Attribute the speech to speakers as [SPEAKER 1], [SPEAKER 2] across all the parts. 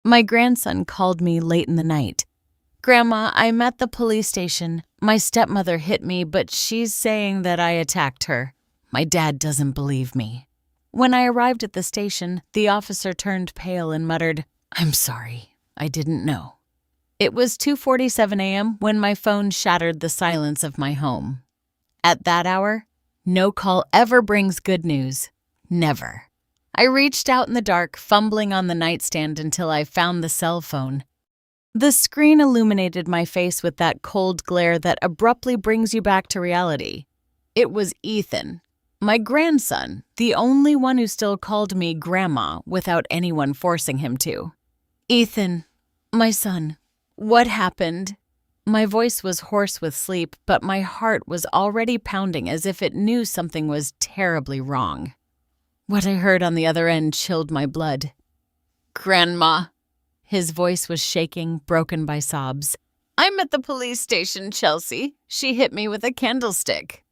[SPEAKER 1] My grandson called me late in the night. "Grandma, I'm at the police station. My stepmother hit me, but she's saying that I attacked her. My dad doesn't believe me." When I arrived at the station, the officer turned pale and muttered, "I'm sorry, I didn't know." It was 2:47 a.m. when my phone shattered the silence of my home. At that hour, no call ever brings good news. Never. I reached out in the dark, fumbling on the nightstand until I found the cell phone. The screen illuminated my face with that cold glare that abruptly brings you back to reality. It was Ethan, my grandson, the only one who still called me Grandma without anyone forcing him to. "Ethan, my son, what happened?" My voice was hoarse with sleep, but my heart was already pounding as if it knew something was terribly wrong. What I heard on the other end chilled my blood. "Grandma." His voice was shaking, broken by sobs. "I'm at the police station, Chelsea. She hit me with a candlestick."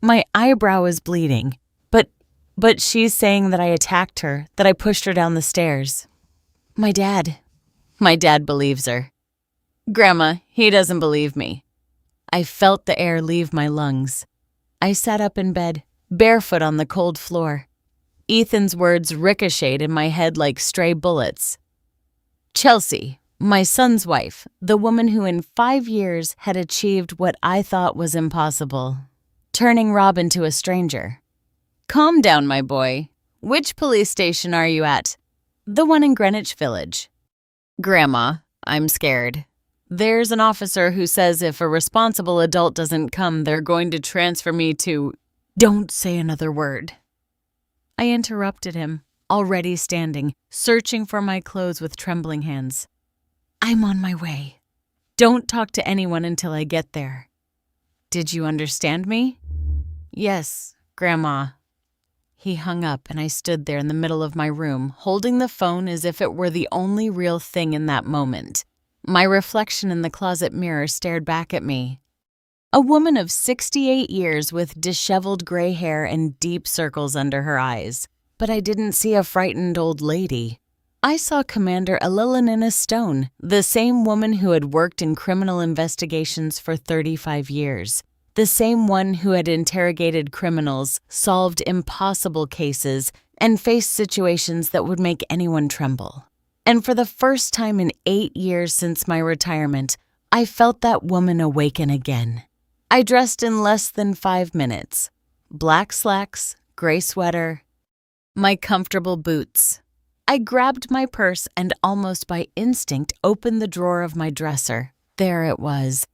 [SPEAKER 1] My eyebrow is bleeding, but she's saying that I attacked her, that I pushed her down the stairs. My dad believes her. "Grandma, he doesn't believe me." I felt the air leave my lungs. I sat up in bed, barefoot on the cold floor. Ethan's words ricocheted in my head like stray bullets. Chelsea, my son's wife, the woman who in 5 years had achieved what I thought was impossible, turning Rob into a stranger. "Calm down, my boy. Which police station are you at?" "The one in Greenwich Village." "Grandma, I'm scared. There's an officer who says if a responsible adult doesn't come, they're going to transfer me to—" "Don't say another word." I interrupted him, already standing, searching for my clothes with trembling hands. "I'm on my way. Don't talk to anyone until I get there." "Did you understand me?" "Yes, Grandma." He hung up and I stood there in the middle of my room, holding the phone as if it were the only real thing in that moment. My reflection in the closet mirror stared back at me. A woman of 68 years with disheveled gray hair and deep circles under her eyes. But I didn't see a frightened old lady. I saw Commander Elilina Stone, the same woman who had worked in criminal investigations for 35 years. The same one who had interrogated criminals, solved impossible cases, and faced situations that would make anyone tremble. And for the first time in 8 years since my retirement, I felt that woman awaken again. I dressed in less than 5 minutes. Black slacks, gray sweater, my comfortable boots. I grabbed my purse and almost by instinct opened the drawer of my dresser. There it was.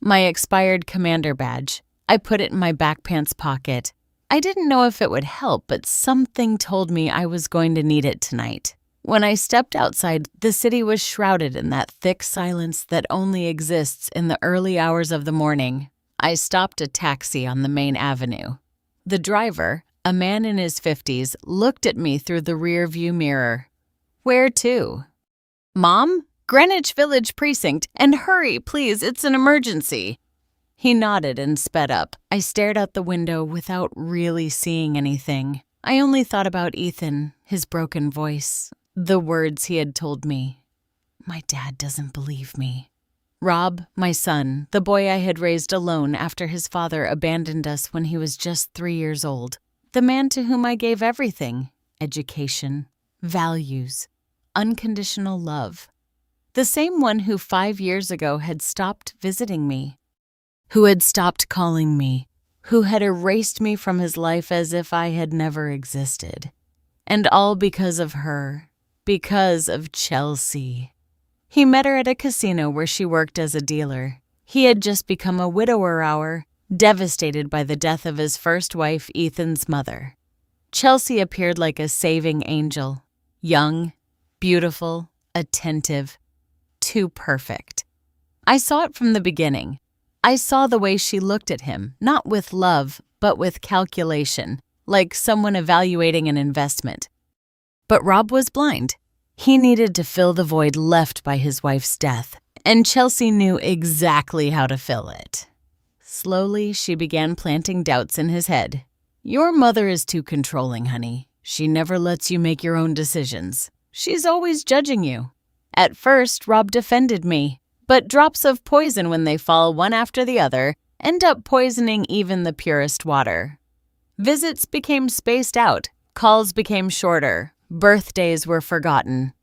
[SPEAKER 1] My expired commander badge. I put it in my back pants pocket. I didn't know if it would help, but something told me I was going to need it tonight. When I stepped outside, the city was shrouded in that thick silence that only exists in the early hours of the morning. I stopped a taxi on the main avenue. The driver, a man in his 50s, looked at me through the rear-view mirror. "Where to?" "Mom? Greenwich Village Precinct, and hurry, please, it's an emergency." He nodded and sped up. I stared out the window without really seeing anything. I only thought about Ethan, his broken voice, the words he had told me. My dad doesn't believe me. Rob, my son, the boy I had raised alone after his father abandoned us when he was just 3 years old. The man to whom I gave everything: education, values, unconditional love. The same one who 5 years ago had stopped visiting me, who had stopped calling me, who had erased me from his life as if I had never existed. And all because of her, because of Chelsea. He met her at a casino where she worked as a dealer. He had just become a widower, devastated by the death of his first wife, Ethan's mother. Chelsea appeared like a saving angel. Young, beautiful, attentive, too perfect. I saw it from the beginning. I saw the way she looked at him, not with love, but with calculation, like someone evaluating an investment. But Rob was blind. He needed to fill the void left by his wife's death, and Chelsea knew exactly how to fill it. Slowly, she began planting doubts in his head. "Your mother is too controlling, honey. She never lets you make your own decisions. She's always judging you. At first, Rob defended me, but drops of poison when they fall one after the other end up poisoning even the purest water. Visits became spaced out, calls became shorter, birthdays were forgotten.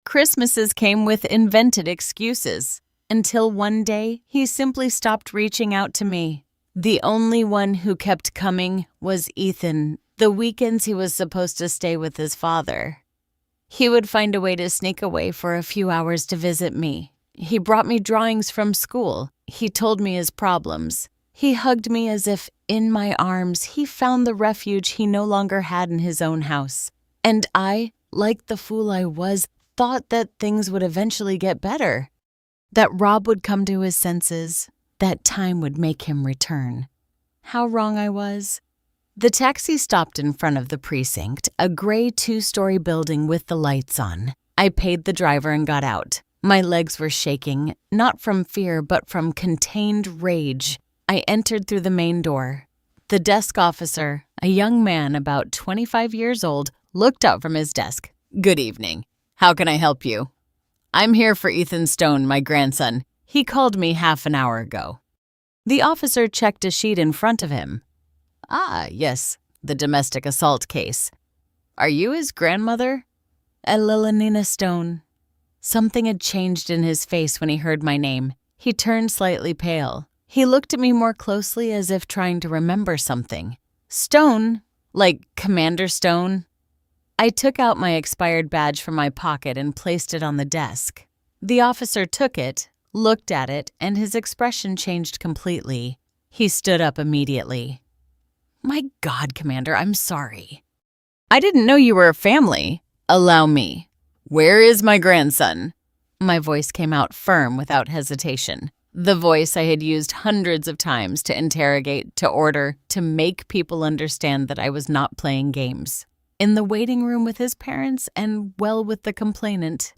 [SPEAKER 1] Christmases came with invented excuses, until one day he simply stopped reaching out to me. The only one who kept coming was Ethan, the weekends he was supposed to stay with his father. He would find a way to sneak away for a few hours to visit me. He brought me drawings from school. He told me his problems. He hugged me as if, in my arms, he found the refuge he no longer had in his own house. And I, like the fool I was, thought that things would eventually get better. That Rob would come to his senses. That time would make him return. How wrong I was. The taxi stopped in front of the precinct, a gray 2-story building with the lights on. I paid the driver and got out. My legs were shaking, not from fear, but from contained rage. I entered through the main door. The desk officer, a young man about 25 years old, looked up from his desk. "Good evening. How can I help you?" "I'm here for Ethan Stone, my grandson. He called me half an hour ago." The officer checked a sheet in front of him. "Ah, yes, the domestic assault case. Are you his grandmother?" "Elenina Stone." Something had changed in his face when he heard my name. He turned slightly pale. He looked at me more closely as if trying to remember something. "Stone? Like Commander Stone?" I took out my expired badge from my pocket and placed it on the desk. The officer took it, looked at it, and his expression changed completely. He stood up immediately. "My God, Commander, I'm sorry. I didn't know you were a family. Allow me. Where is my grandson?" My voice came out firm without hesitation. The voice I had used hundreds of times to interrogate, to order, to make people understand that I was not playing games. In the waiting room with his parents and, well, with the complainant.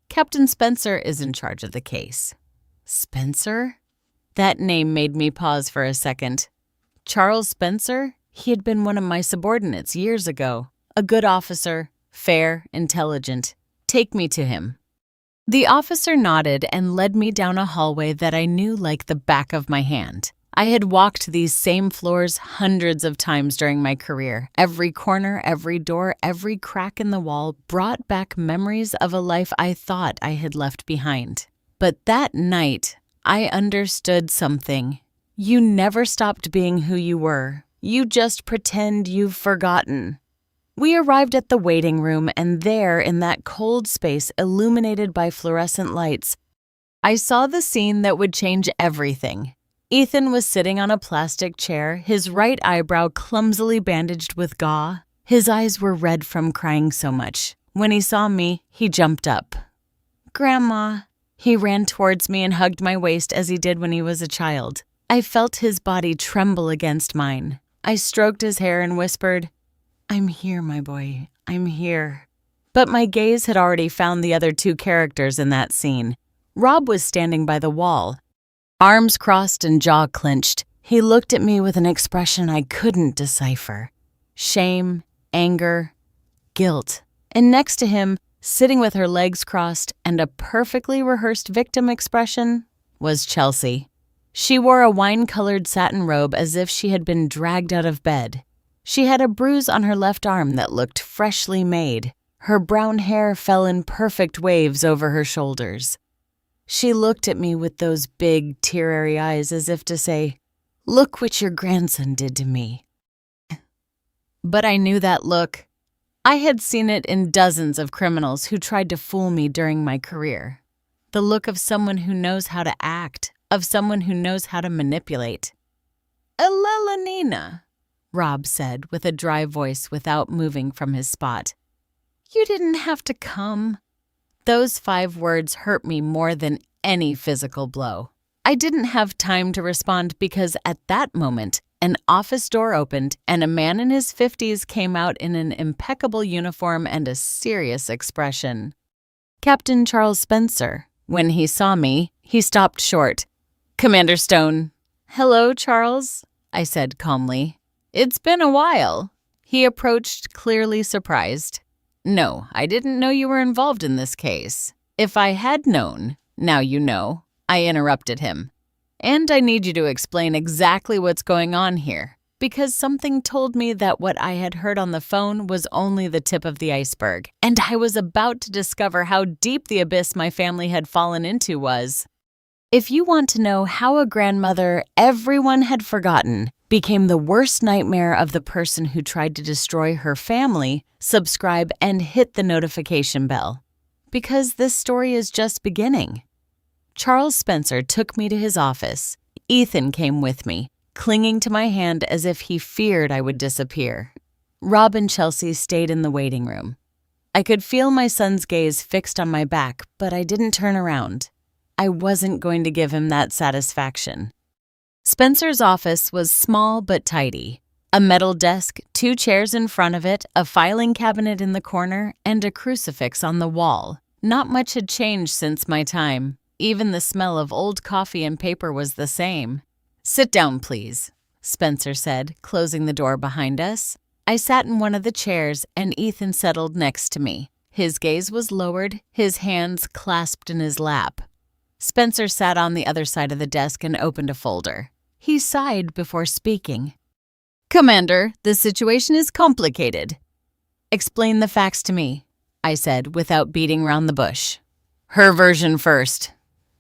[SPEAKER 1] "Captain Spencer is in charge of the case." Spencer? That name made me pause for a second. Charles Spencer? He had been one of my subordinates years ago. A good officer, fair, intelligent. Take me to him. The officer nodded and led me down a hallway that I knew like the back of my hand. I had walked these same floors hundreds of times during my career. Every corner, every door, every crack in the wall brought back memories of a life I thought I had left behind. But that night, I understood something. You never stopped being who you were. You just pretend you've forgotten. We arrived at the waiting room, and there, in that cold space illuminated by fluorescent lights, I saw the scene that would change everything. Ethan was sitting on a plastic chair, his right eyebrow clumsily bandaged with gauze. His eyes were red from crying so much. When he saw me, he jumped up. "Grandma." He ran towards me and hugged my waist as he did when he was a child. I felt his body tremble against mine. I stroked his hair and whispered, "I'm here, my boy, I'm here." But my gaze had already found the other two characters in that scene. Rob was standing by the wall, arms crossed and jaw clenched. He looked at me with an expression I couldn't decipher. Shame, anger, guilt. And next to him, sitting with her legs crossed and a perfectly rehearsed victim expression, was Chelsea. She wore a wine-colored satin robe as if she had been dragged out of bed. She had a bruise on her left arm that looked freshly made. Her brown hair fell in perfect waves over her shoulders. She looked at me with those big, teary eyes as if to say, "Look what your grandson did to me." But I knew that look. I had seen it in dozens of criminals who tried to fool me during my career. The look of someone who knows how to act, of someone who knows how to manipulate. "Elenina," Rob said with a dry voice without moving from his spot. "You didn't have to come." Those 5 words hurt me more than any physical blow. I didn't have time to respond because at that moment, an office door opened and a man in his 50s came out in an impeccable uniform and a serious expression. Captain Charles Spencer. When he saw me, he stopped short. "Commander Stone." "Hello, Charles," I said calmly. "It's been a while." He approached, clearly surprised. "No, I didn't know you were involved in this case. If I had known, now you know, I interrupted him. And I need you to explain exactly what's going on here, because something told me that what I had heard on the phone was only the tip of the iceberg, and I was about to discover how deep the abyss my family had fallen into was. If you want to know how a grandmother everyone had forgotten became the worst nightmare of the person who tried to destroy her family, subscribe and hit the notification bell. Because this story is just beginning. Charles Spencer took me to his office. Ethan came with me, clinging to my hand as if he feared I would disappear. Rob and Chelsea stayed in the waiting room. I could feel my son's gaze fixed on my back, but I didn't turn around. I wasn't going to give him that satisfaction. Spencer's office was small but tidy. A metal desk, 2 chairs in front of it, a filing cabinet in the corner, and a crucifix on the wall. Not much had changed since my time. Even the smell of old coffee and paper was the same. "Sit down, please," Spencer said, closing the door behind us. I sat in one of the chairs, and Ethan settled next to me. His gaze was lowered, his hands clasped in his lap. Spencer sat on the other side of the desk and opened a folder. He sighed before speaking. "Commander, the situation is complicated." "Explain the facts to me," I said, without beating round the bush. "Her version first."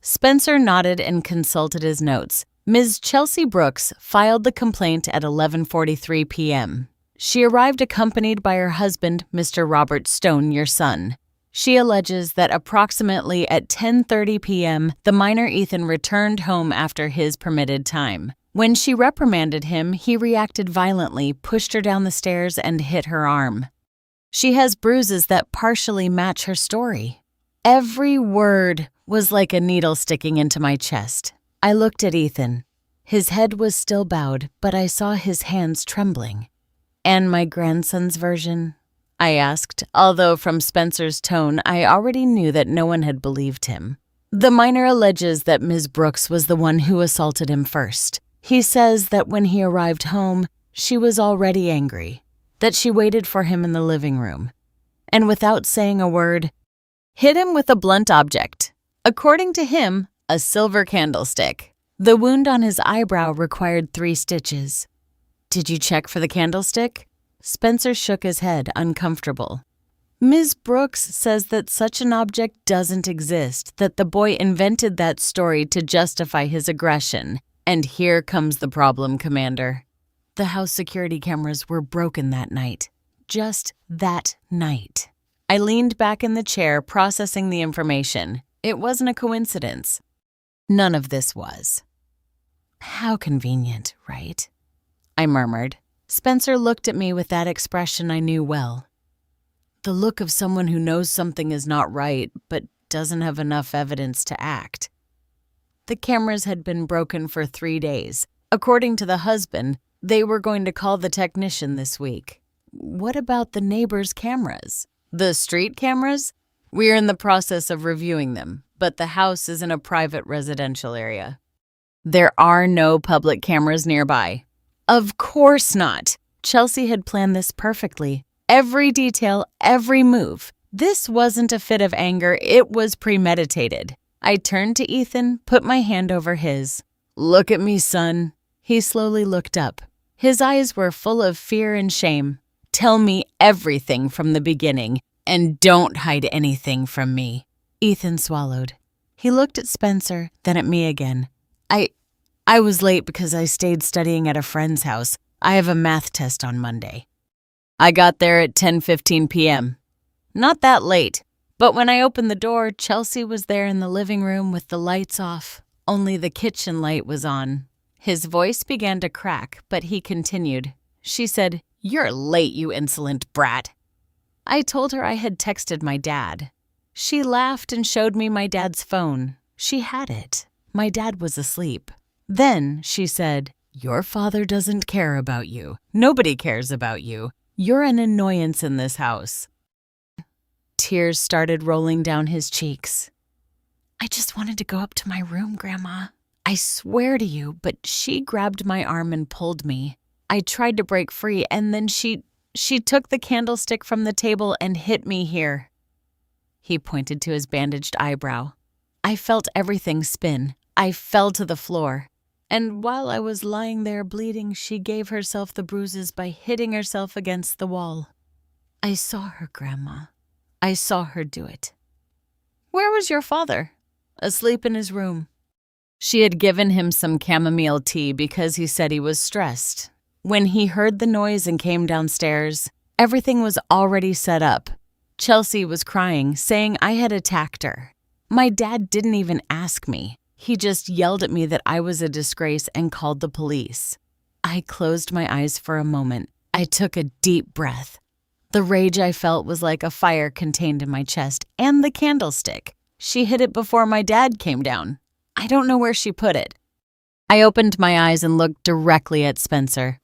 [SPEAKER 1] Spencer nodded and consulted his notes. Ms. Chelsea Brooks filed the complaint at 11:43 p.m. She arrived accompanied by her husband, Mr. Robert Stone, your son. She alleges that approximately at 10:30 p.m., the minor Ethan returned home after his permitted time. When she reprimanded him, he reacted violently, pushed her down the stairs, and hit her arm. She has bruises that partially match her story. Every word was like a needle sticking into my chest. I looked at Ethan. His head was still bowed, but I saw his hands trembling. "And my grandson's version?" I asked, although from Spencer's tone I already knew that no one had believed him. "The minor alleges that Ms. Brooks was the one who assaulted him first. He says that when he arrived home, she was already angry, that she waited for him in the living room, and without saying a word, hit him with a blunt object. According to him, a silver candlestick. The wound on his eyebrow required 3 stitches. Did you check for the candlestick?" Spencer shook his head, uncomfortable. "Ms. Brooks says that such an object doesn't exist, that the boy invented that story to justify his aggression. And here comes the problem, Commander. The house security cameras were broken that night. Just that night." I leaned back in the chair, processing the information. It wasn't a coincidence. None of this was. "How convenient, right?" I murmured. Spencer looked at me with that expression I knew well. The look of someone who knows something is not right, but doesn't have enough evidence to act. The cameras had been broken for 3 days. According to the husband, they were going to call the technician this week. What about the neighbors' cameras? The street cameras? We are in the process of reviewing them, but the house is in a private residential area. There are no public cameras nearby. Of course not. Chelsea had planned this perfectly. Every detail, every move. This wasn't a fit of anger, it was premeditated. I turned to Ethan, put my hand over his. "Look at me, son." He slowly looked up. His eyes were full of fear and shame. "Tell me everything from the beginning, and don't hide anything from me." Ethan swallowed. He looked at Spencer, then at me again. I was late because I stayed studying at a friend's house. I have a math test on Monday. I got there at 10:15 p.m. Not that late, but when I opened the door, Chelsea was there in the living room with the lights off. Only the kitchen light was on. His voice began to crack, but he continued. She said, "You're late, you insolent brat." I told her I had texted my dad. She laughed and showed me my dad's phone. She had it. My dad was asleep. Then she said, "Your father doesn't care about you. Nobody cares about you. You're an annoyance in this house." Tears started rolling down his cheeks. "I just wanted to go up to my room, Grandma. I swear to you," but she grabbed my arm and pulled me. I tried to break free, and then she took the candlestick from the table and hit me here. He pointed to his bandaged eyebrow. I felt everything spin. I fell to the floor. And while I was lying there bleeding, she gave herself the bruises by hitting herself against the wall. I saw her, Grandma. I saw her do it. Where was your father? Asleep in his room. She had given him some chamomile tea because he said he was stressed. When he heard the noise and came downstairs, everything was already set up. Chelsea was crying, saying I had attacked her. My dad didn't even ask me. He just yelled at me that I was a disgrace and called the police. I closed my eyes for a moment. I took a deep breath. The rage I felt was like a fire contained in my chest, and the candlestick. She hid it before my dad came down. I don't know where she put it. I opened my eyes and looked directly at Spencer.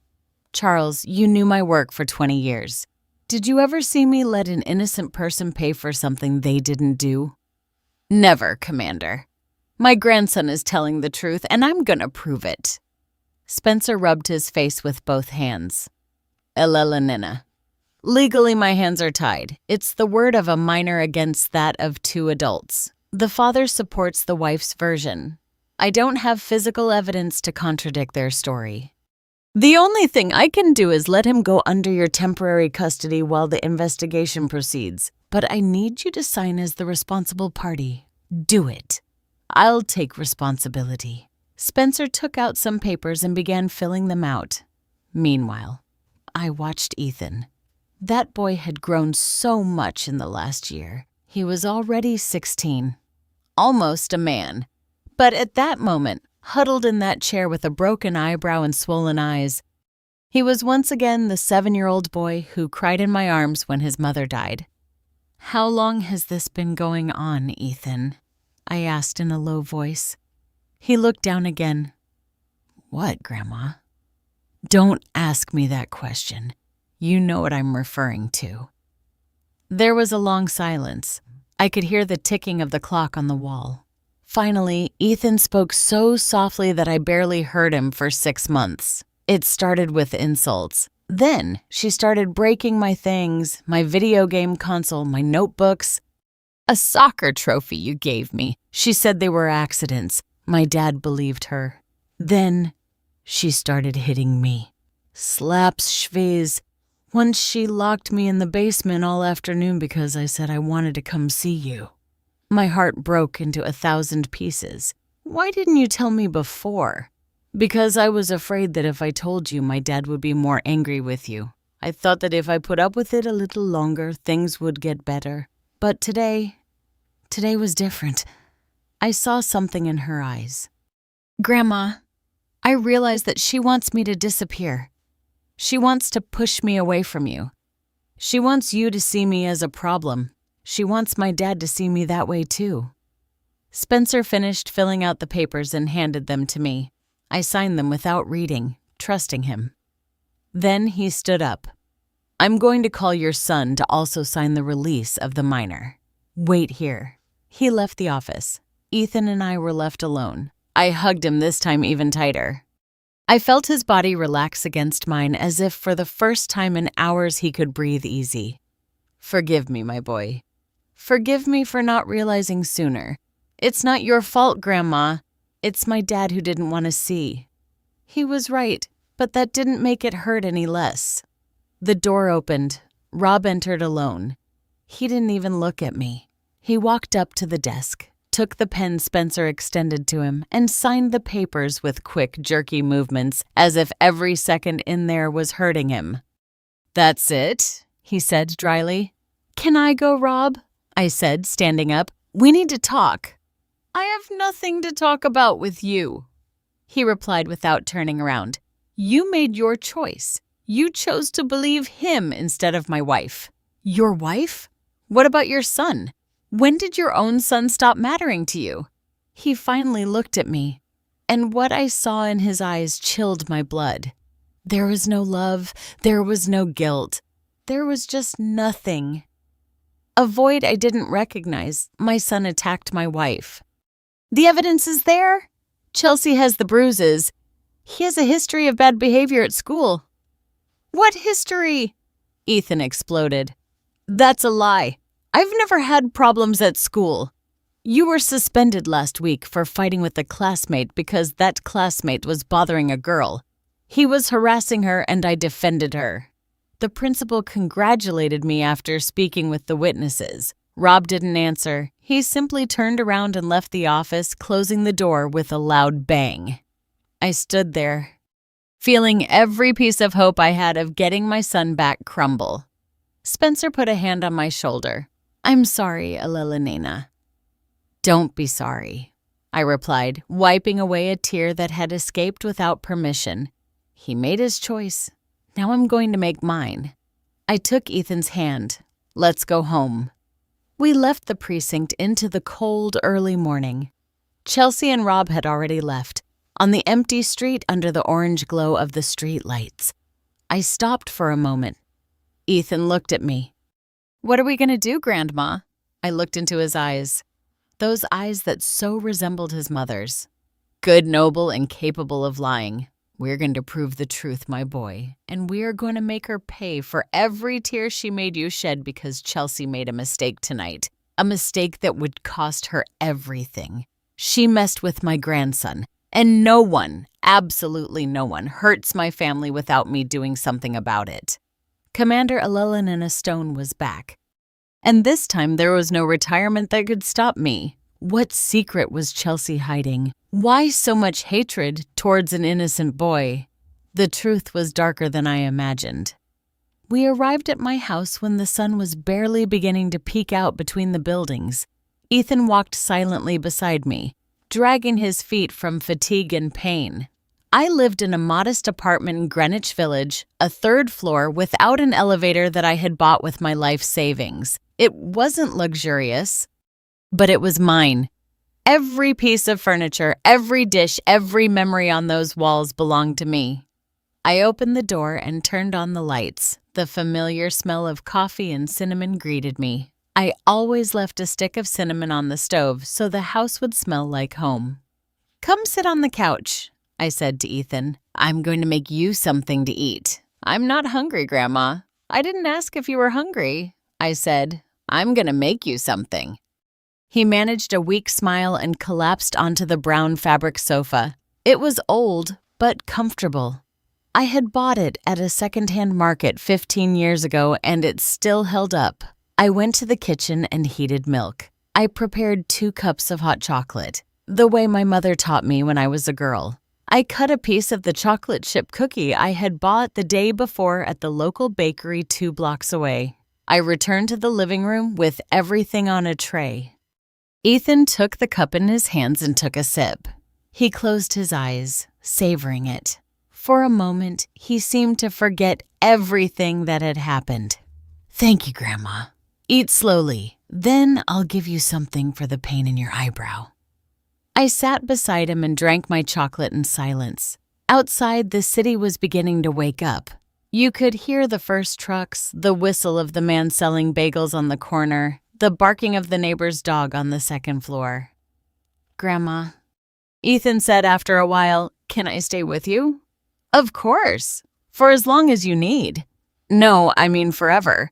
[SPEAKER 1] Charles, you knew my work for 20 years. Did you ever see me let an innocent person pay for something they didn't do? Never, Commander. My grandson is telling the truth, and I'm gonna prove it. Spencer rubbed his face with both hands. Elela Nina. Legally, my hands are tied. It's the word of a minor against that of two adults. The father supports the wife's version. I don't have physical evidence to contradict their story. The only thing I can do is let him go under your temporary custody while the investigation proceeds. But I need you to sign as the responsible party. Do it. I'll take responsibility. Spencer took out some papers and began filling them out. Meanwhile, I watched Ethan. That boy had grown so much in the last year. He was already 16. Almost a man. But at that moment, huddled in that chair with a broken eyebrow and swollen eyes, he was once again the 7-year-old boy who cried in my arms when his mother died. How long has this been going on, Ethan? I asked in a low voice. He looked down again. What, Grandma? Don't ask me that question. You know what I'm referring to. There was a long silence. I could hear the ticking of the clock on the wall. Finally, Ethan spoke so softly that I barely heard him for 6 months. It started with insults. Then she started breaking my things, my video game console, my notebooks. A soccer trophy you gave me. She said they were accidents. My dad believed her. Then she started hitting me. Slaps, schwees. Once she locked me in the basement all afternoon because I said I wanted to come see you. My heart broke into 1,000 pieces. Why didn't you tell me before? Because I was afraid that if I told you, my dad would be more angry with you. I thought that if I put up with it a little longer, things would get better. But today was different. I saw something in her eyes. Grandma, I realized that she wants me to disappear. She wants to push me away from you. She wants you to see me as a problem. She wants my dad to see me that way too. Spencer finished filling out the papers and handed them to me. I signed them without reading, trusting him. Then he stood up. I'm going to call your son to also sign the release of the minor. Wait here. He left the office. Ethan and I were left alone. I hugged him this time even tighter. I felt his body relax against mine as if for the first time in hours he could breathe easy. Forgive me, my boy. Forgive me for not realizing sooner. It's not your fault, Grandma. It's my dad who didn't want to see. He was right, but that didn't make it hurt any less. The door opened. Rob entered alone. He didn't even look at me. He walked up to the desk, took the pen Spencer extended to him, and signed the papers with quick, jerky movements, as if every second in there was hurting him. That's it, he said dryly. Can I go, Rob? I said, standing up. We need to talk. I have nothing to talk about with you, he replied without turning around. You made your choice. You chose to believe him instead of my wife. Your wife? What about your son? When did your own son stop mattering to you? He finally looked at me, and what I saw in his eyes chilled my blood. There was no love. There was no guilt. There was just nothing. A void I didn't recognize. My son attacked my wife. The evidence is there. Chelsea has the bruises. He has a history of bad behavior at school. What history? Ethan exploded. That's a lie. I've never had problems at school. You were suspended last week for fighting with a classmate because that classmate was bothering a girl. He was harassing her and I defended her. The principal congratulated me after speaking with the witnesses. Rob didn't answer. He simply turned around and left the office, closing the door with a loud bang. I stood there, feeling every piece of hope I had of getting my son back crumble. Spencer put a hand on my shoulder. I'm sorry, Alelena. Don't be sorry, I replied, wiping away a tear that had escaped without permission. He made his choice. Now I'm going to make mine. I took Ethan's hand. Let's go home. We left the precinct into the cold, early morning. Chelsea and Rob had already left, on the empty street under the orange glow of the street lights. I stopped for a moment. Ethan looked at me. What are we going to do, Grandma? I looked into his eyes. Those eyes that so resembled his mother's. Good, noble, and capable of lying. We're going to prove the truth, my boy, and we are going to make her pay for every tear she made you shed because Chelsea made a mistake tonight. A mistake that would cost her everything. She messed with my grandson, and no one, absolutely no one, hurts my family without me doing something about it. Commander Alelena Stone was back. And this time there was no retirement that could stop me. What secret was Chelsea hiding? Why so much hatred towards an innocent boy? The truth was darker than I imagined. We arrived at my house when the sun was barely beginning to peek out between the buildings. Ethan walked silently beside me, dragging his feet from fatigue and pain. I lived in a modest apartment in Greenwich Village, a third floor without an elevator that I had bought with my life savings. It wasn't luxurious, but it was mine. Every piece of furniture, every dish, every memory on those walls belonged to me. I opened the door and turned on the lights. The familiar smell of coffee and cinnamon greeted me. I always left a stick of cinnamon on the stove so the house would smell like home. Come sit on the couch, I said to Ethan. I'm going to make you something to eat. I'm not hungry, Grandma. I didn't ask if you were hungry. I said, I'm going to make you something. He managed a weak smile and collapsed onto the brown fabric sofa. It was old, but comfortable. I had bought it at a second-hand market 15 years ago, and it still held up. I went to the kitchen and heated milk. I prepared 2 cups of hot chocolate, the way my mother taught me when I was a girl. I cut a piece of the chocolate chip cookie I had bought the day before at the local bakery 2 blocks away. I returned to the living room with everything on a tray. Ethan took the cup in his hands and took a sip. He closed his eyes, savoring it. For a moment, he seemed to forget everything that had happened. Thank you, Grandma. Eat slowly. Then I'll give you something for the pain in your eyebrow. I sat beside him and drank my chocolate in silence. Outside, the city was beginning to wake up. You could hear the first trucks, the whistle of the man selling bagels on the corner, the barking of the neighbor's dog on the second floor. Grandma, Ethan said after a while, can I stay with you? Of course, for as long as you need. No, I mean forever.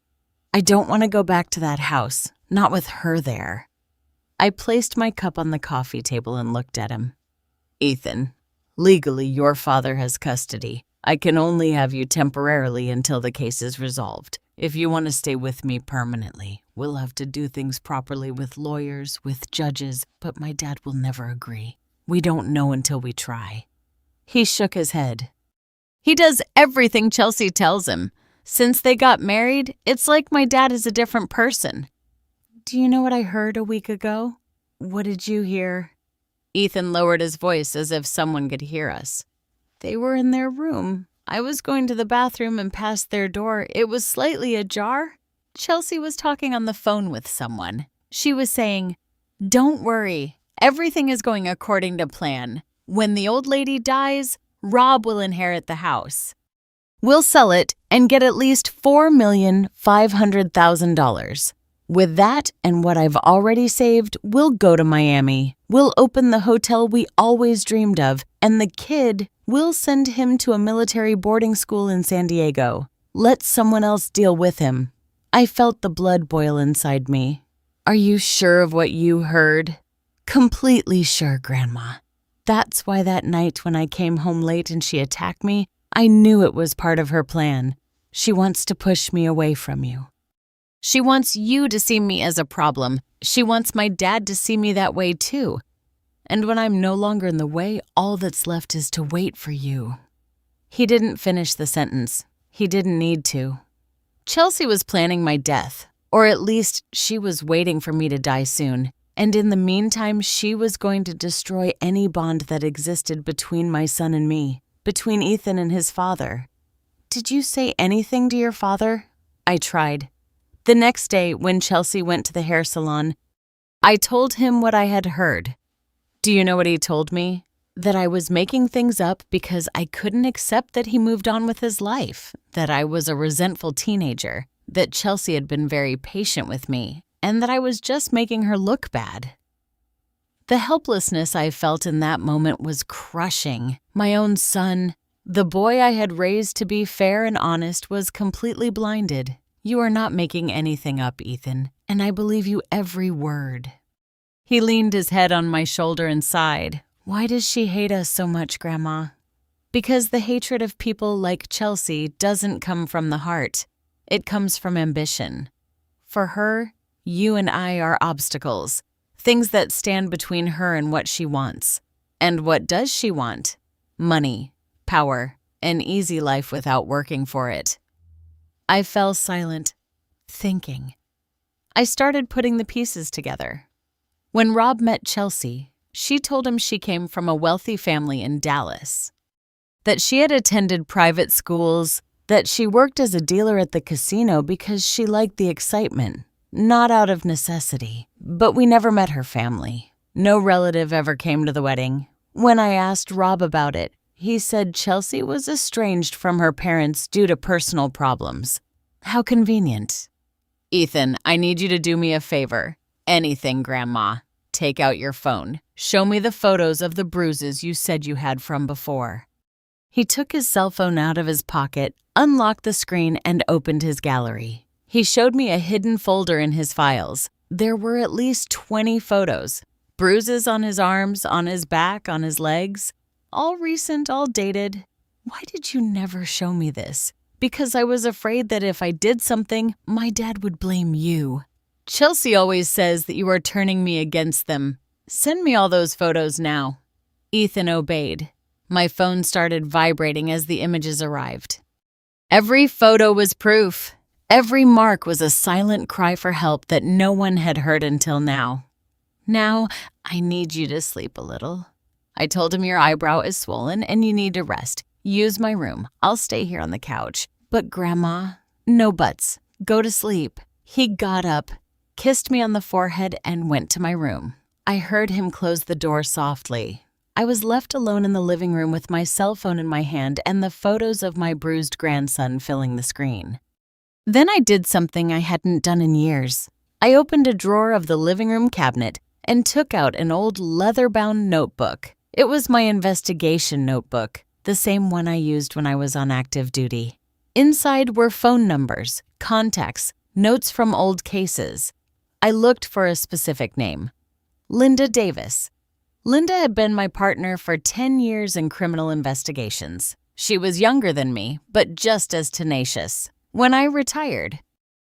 [SPEAKER 1] I don't want to go back to that house, not with her there. I placed my cup on the coffee table and looked at him. Ethan, legally your father has custody. I can only have you temporarily until the case is resolved. If you want to stay with me permanently, we'll have to do things properly with lawyers, with judges, but my dad will never agree. We don't know until we try. He shook his head. He does everything Chelsea tells him. Since they got married, it's like my dad is a different person. Do you know what I heard a week ago? What did you hear? Ethan lowered his voice as if someone could hear us. They were in their room. I was going to the bathroom and passed their door. It was slightly ajar. Chelsea was talking on the phone with someone. She was saying, "Don't worry. Everything is going according to plan. When the old lady dies, Rob will inherit the house. We'll sell it and get at least $4,500,000. With that and what I've already saved, we'll go to Miami. We'll open the hotel we always dreamed of, and the kid, we'll send him to a military boarding school in San Diego. Let someone else deal with him." I felt the blood boil inside me. Are you sure of what you heard? Completely sure, Grandma. That's why that night when I came home late and she attacked me, I knew it was part of her plan. She wants to push me away from you. She wants you to see me as a problem. She wants my dad to see me that way too. And when I'm no longer in the way, all that's left is to wait for you. He didn't finish the sentence. He didn't need to. Chelsea was planning my death, or at least she was waiting for me to die soon. And in the meantime, she was going to destroy any bond that existed between my son and me, between Ethan and his father. Did you say anything to your father? I tried. The next day, when Chelsea went to the hair salon, I told him what I had heard. Do you know what he told me? That I was making things up because I couldn't accept that he moved on with his life, that I was a resentful teenager, that Chelsea had been very patient with me, and that I was just making her look bad. The helplessness I felt in that moment was crushing. My own son, the boy I had raised to be fair and honest, was completely blinded. You are not making anything up, Ethan, and I believe you every word. He leaned his head on my shoulder and sighed. Why does she hate us so much, Grandma? Because the hatred of people like Chelsea doesn't come from the heart. It comes from ambition. For her, you and I are obstacles, things that stand between her and what she wants. And what does she want? Money, power, an easy life without working for it. I fell silent, thinking. I started putting the pieces together. When Rob met Chelsea, she told him she came from a wealthy family in Dallas, that she had attended private schools, that she worked as a dealer at the casino because she liked the excitement, not out of necessity. But we never met her family. No relative ever came to the wedding. When I asked Rob about it, he said Chelsea was estranged from her parents due to personal problems. How convenient. Ethan, I need you to do me a favor. Anything, Grandma. Take out your phone. Show me the photos of the bruises you said you had from before. He took his cell phone out of his pocket, unlocked the screen, and opened his gallery. He showed me a hidden folder in his files. There were at least 20 photos. Bruises on his arms, on his back, on his legs. All recent, all dated. Why did you never show me this? Because I was afraid that if I did something, my dad would blame you. Chelsea always says that you are turning me against them. Send me all those photos now. Ethan obeyed. My phone started vibrating as the images arrived. Every photo was proof. Every mark was a silent cry for help that no one had heard until now. Now, I need you to sleep a little. I told him your eyebrow is swollen and you need to rest. Use my room. I'll stay here on the couch. But Grandma, no buts. Go to sleep. He got up, kissed me on the forehead, and went to my room. I heard him close the door softly. I was left alone in the living room with my cell phone in my hand and the photos of my bruised grandson filling the screen. Then I did something I hadn't done in years. I opened a drawer of the living room cabinet and took out an old leather-bound notebook. It was my investigation notebook, the same one I used when I was on active duty. Inside were phone numbers, contacts, notes from old cases. I looked for a specific name. Linda Davis. Linda had been my partner for 10 years in criminal investigations. She was younger than me, but just as tenacious. When I retired,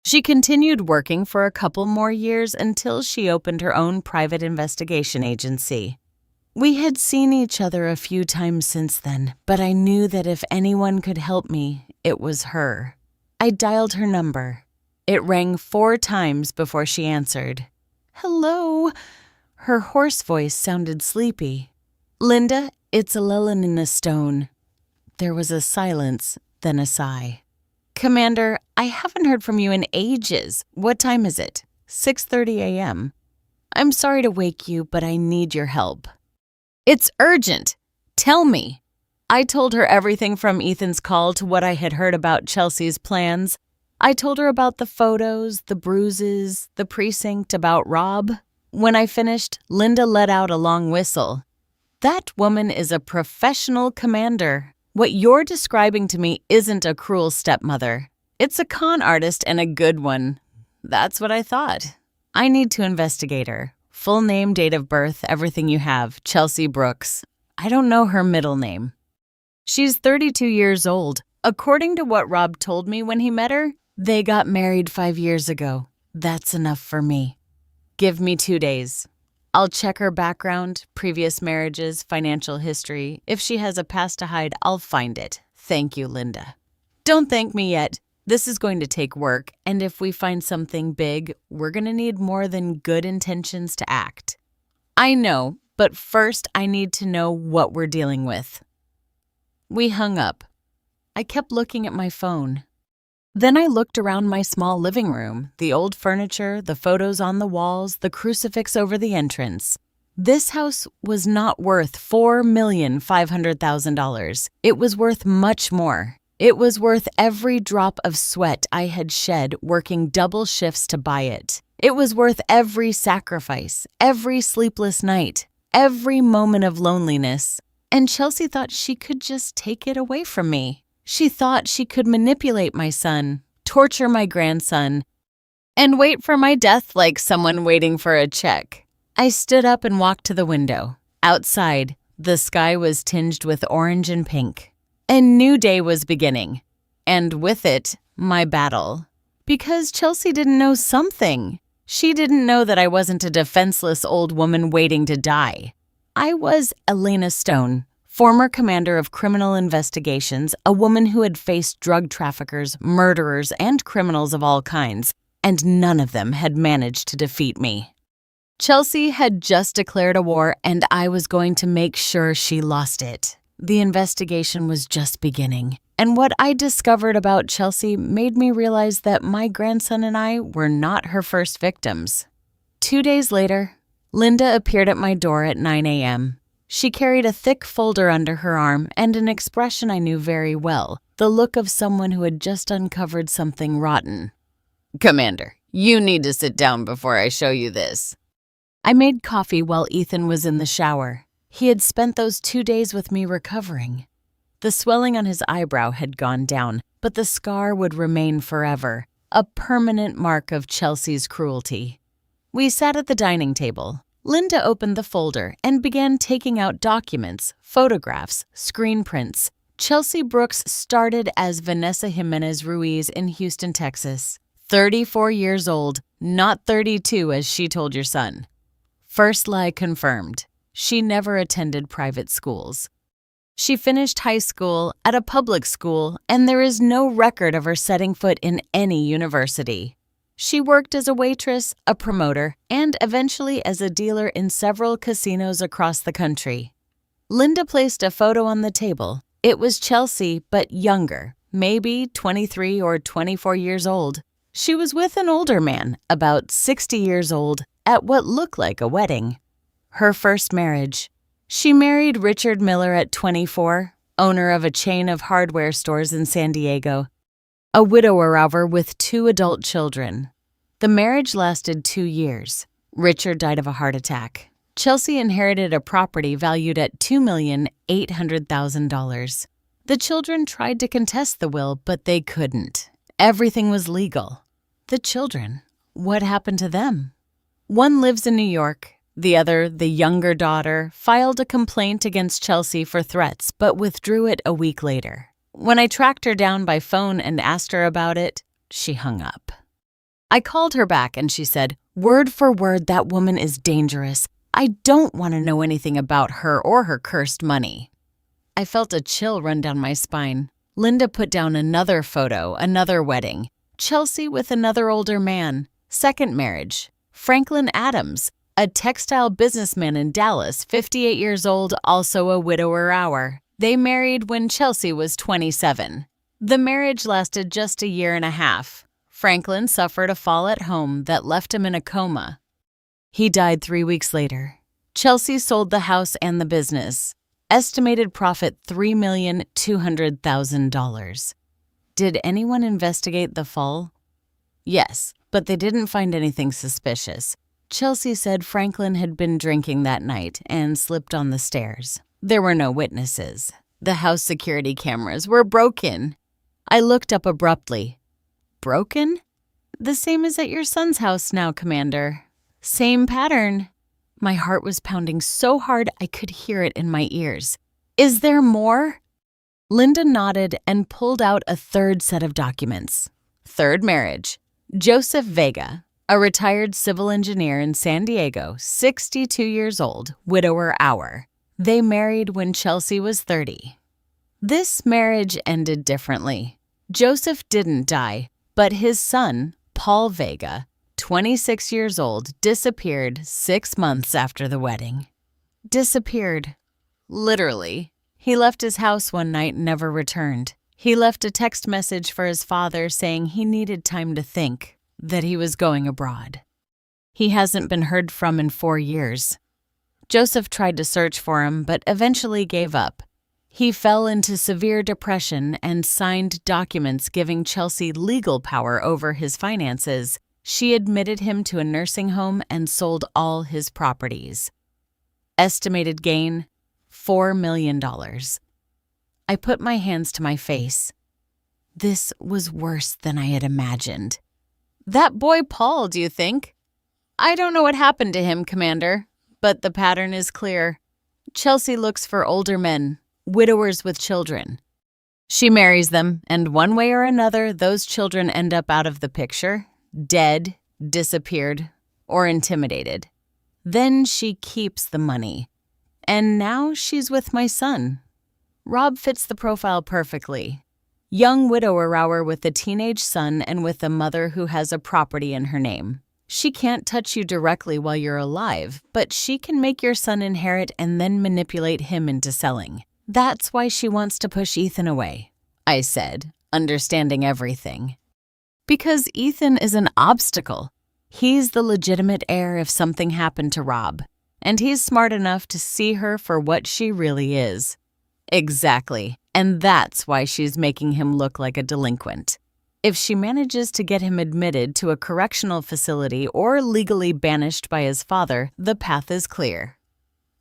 [SPEAKER 1] she continued working for a couple more years until she opened her own private investigation agency. We had seen each other a few times since then, but I knew that if anyone could help me, it was her. I dialed her number. It rang 4 times before she answered. Hello. Her hoarse voice sounded sleepy. Linda, it's a lilin in a stone. There was a silence, then a sigh. Commander, I haven't heard from you in ages. What time is it? 6:30 a.m. I'm sorry to wake you, but I need your help. It's urgent. Tell me. I told her everything from Ethan's call to what I had heard about Chelsea's plans. I told her about the photos, the bruises, the precinct, about Rob. When I finished, Linda let out a long whistle. That woman is a professional commander. What you're describing to me isn't a cruel stepmother. It's a con artist and a good one. That's what I thought. I need to investigate her. Full name, date of birth, everything you have. Chelsea Brooks. I don't know her middle name. She's 32 years old. According to what Rob told me when he met her, they got married 5 years ago. That's enough for me. Give me 2 days. I'll check her background, previous marriages, financial history. If she has a past to hide, I'll find it. Thank you, Linda. Don't thank me yet. This is going to take work, and if we find something big, we're going to need more than good intentions to act. I know, but first I need to know what we're dealing with. We hung up. I kept looking at my phone. Then I looked around my small living room, the old furniture, the photos on the walls, the crucifix over the entrance. This house was not worth $4,500,000. It was worth much more. It was worth every drop of sweat I had shed working double shifts to buy it. It was worth every sacrifice, every sleepless night, every moment of loneliness. And Chelsea thought she could just take it away from me. She thought she could manipulate my son, torture my grandson, and wait for my death like someone waiting for a check. I stood up and walked to the window. Outside, the sky was tinged with orange and pink. A new day was beginning, and with it, my battle. Because Chelsea didn't know something. She didn't know that I wasn't a defenseless old woman waiting to die. I was Elena Stone, former commander of criminal investigations, a woman who had faced drug traffickers, murderers, and criminals of all kinds, and none of them had managed to defeat me. Chelsea had just declared a war, and I was going to make sure she lost it. The investigation was just beginning, and what I discovered about Chelsea made me realize that my grandson and I were not her first victims. 2 days later, Linda appeared at my door at 9 a.m. She carried a thick folder under her arm and an expression I knew very well, the look of someone who had just uncovered something rotten. "Commander, you need to sit down before I show you this." I made coffee while Ethan was in the shower. He had spent those 2 days with me recovering. The swelling on his eyebrow had gone down, but the scar would remain forever, a permanent mark of Chelsea's cruelty. We sat at the dining table. Linda opened the folder and began taking out documents, photographs, screen prints. Chelsea Brooks started as Vanessa Jimenez Ruiz in Houston, Texas. 34 years old, not 32 as she told your son. First lie confirmed. She never attended private schools. She finished high school at a public school, and there is no record of her setting foot in any university. She worked as a waitress, a promoter, and eventually as a dealer in several casinos across the country. Linda placed a photo on the table. It was Chelsea, but younger, maybe 23 or 24 years old. She was with an older man, about 60 years old, at what looked like a wedding. Her first marriage. She married Richard Miller at 24, owner of a chain of hardware stores in San Diego. A widower with 2 adult children. The marriage lasted 2 years. Richard died of a heart attack. Chelsea inherited a property valued at $2,800,000. The children tried to contest the will, but they couldn't. Everything was legal. The children, what happened to them? One lives in New York. The other, the younger daughter, filed a complaint against Chelsea for threats, but withdrew it a week later. When I tracked her down by phone and asked her about it, she hung up. I called her back and she said, "Word for word, that woman is dangerous. I don't want to know anything about her or her cursed money." I felt a chill run down my spine. Linda put down another photo, another wedding. Chelsea with another older man. Second marriage. Franklin Adams, a textile businessman in Dallas, 58 years old, also a widower. They married when Chelsea was 27. The marriage lasted just a year and a half. Franklin suffered a fall at home that left him in a coma. He died 3 weeks later. Chelsea sold the house and the business. Estimated profit $3,200,000. Did anyone investigate the fall? Yes, but they didn't find anything suspicious. Chelsea said Franklin had been drinking that night and slipped on the stairs. There were no witnesses. The house security cameras were broken. I looked up abruptly. broken? The same as at your son's house now, Commander. Same pattern. My heart was pounding so hard I could hear it in my ears. Is there more? Linda nodded and pulled out a third set of documents. Third marriage. Joseph Vega, a retired civil engineer in San Diego, 62 years old, widower hour. They married when Chelsea was 30. This marriage ended differently. Joseph didn't die, but his son, Paul Vega, 26 years old, disappeared 6 months after the wedding. Disappeared. Literally. He left his house one night and never returned. He left a text message for his father saying he needed time to think, that he was going abroad. He hasn't been heard from in 4 years. Joseph tried to search for him, but eventually gave up. He fell into severe depression and signed documents giving Chelsea legal power over his finances. She admitted him to a nursing home and sold all his properties. Estimated gain, $4 million. I put my hands to my face. This was worse than I had imagined. That boy Paul, do you think? I don't know what happened to him, Commander, but the pattern is clear. Chelsea looks for older men, widowers with children. She marries them, and one way or another, those children end up out of the picture, dead, disappeared, or intimidated. Then she keeps the money. And now she's with my son. Rob fits the profile perfectly. Young widower with a teenage son and with a mother who has a property in her name. She can't touch you directly while you're alive, but she can make your son inherit and then manipulate him into selling. That's why she wants to push Ethan away, I said, understanding everything. Because Ethan is an obstacle. He's the legitimate heir if something happened to Rob, and he's smart enough to see her for what she really is. Exactly, and that's why she's making him look like a delinquent. If she manages to get him admitted to a correctional facility or legally banished by his father, the path is clear.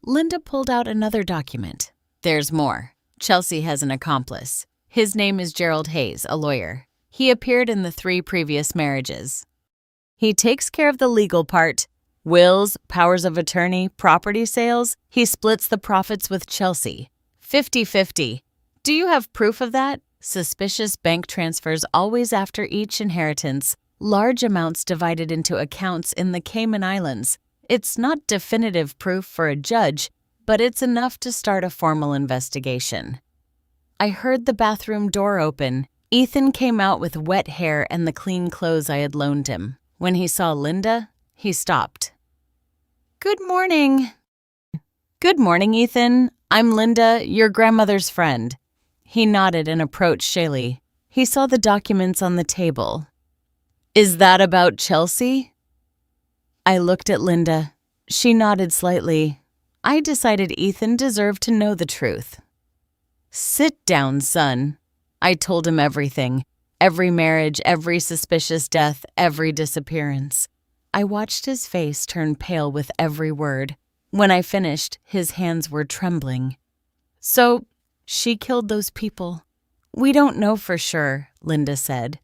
[SPEAKER 1] Linda pulled out another document. There's more. Chelsea has an accomplice. His name is Gerald Hayes, a lawyer. He appeared in the 3 previous marriages. He takes care of the legal part. Wills, powers of attorney, property sales. He splits the profits with Chelsea. 50-50. Do you have proof of that? Suspicious bank transfers always after each inheritance. Large amounts divided into accounts in the Cayman Islands. It's not definitive proof for a judge, but it's enough to start a formal investigation. I heard the bathroom door open. Ethan came out with wet hair and the clean clothes I had loaned him. When he saw Linda, he stopped. Good morning. Good morning, Ethan. I'm Linda, your grandmother's friend. He nodded and approached Shaylee. He saw the documents on the table. Is that about Chelsea? I looked at Linda. She nodded slightly. I decided Ethan deserved to know the truth. Sit down, son. I told him everything. Every marriage, every suspicious death, every disappearance. I watched his face turn pale with every word. When I finished, his hands were trembling. So, she killed those people. We don't know for sure, Linda said.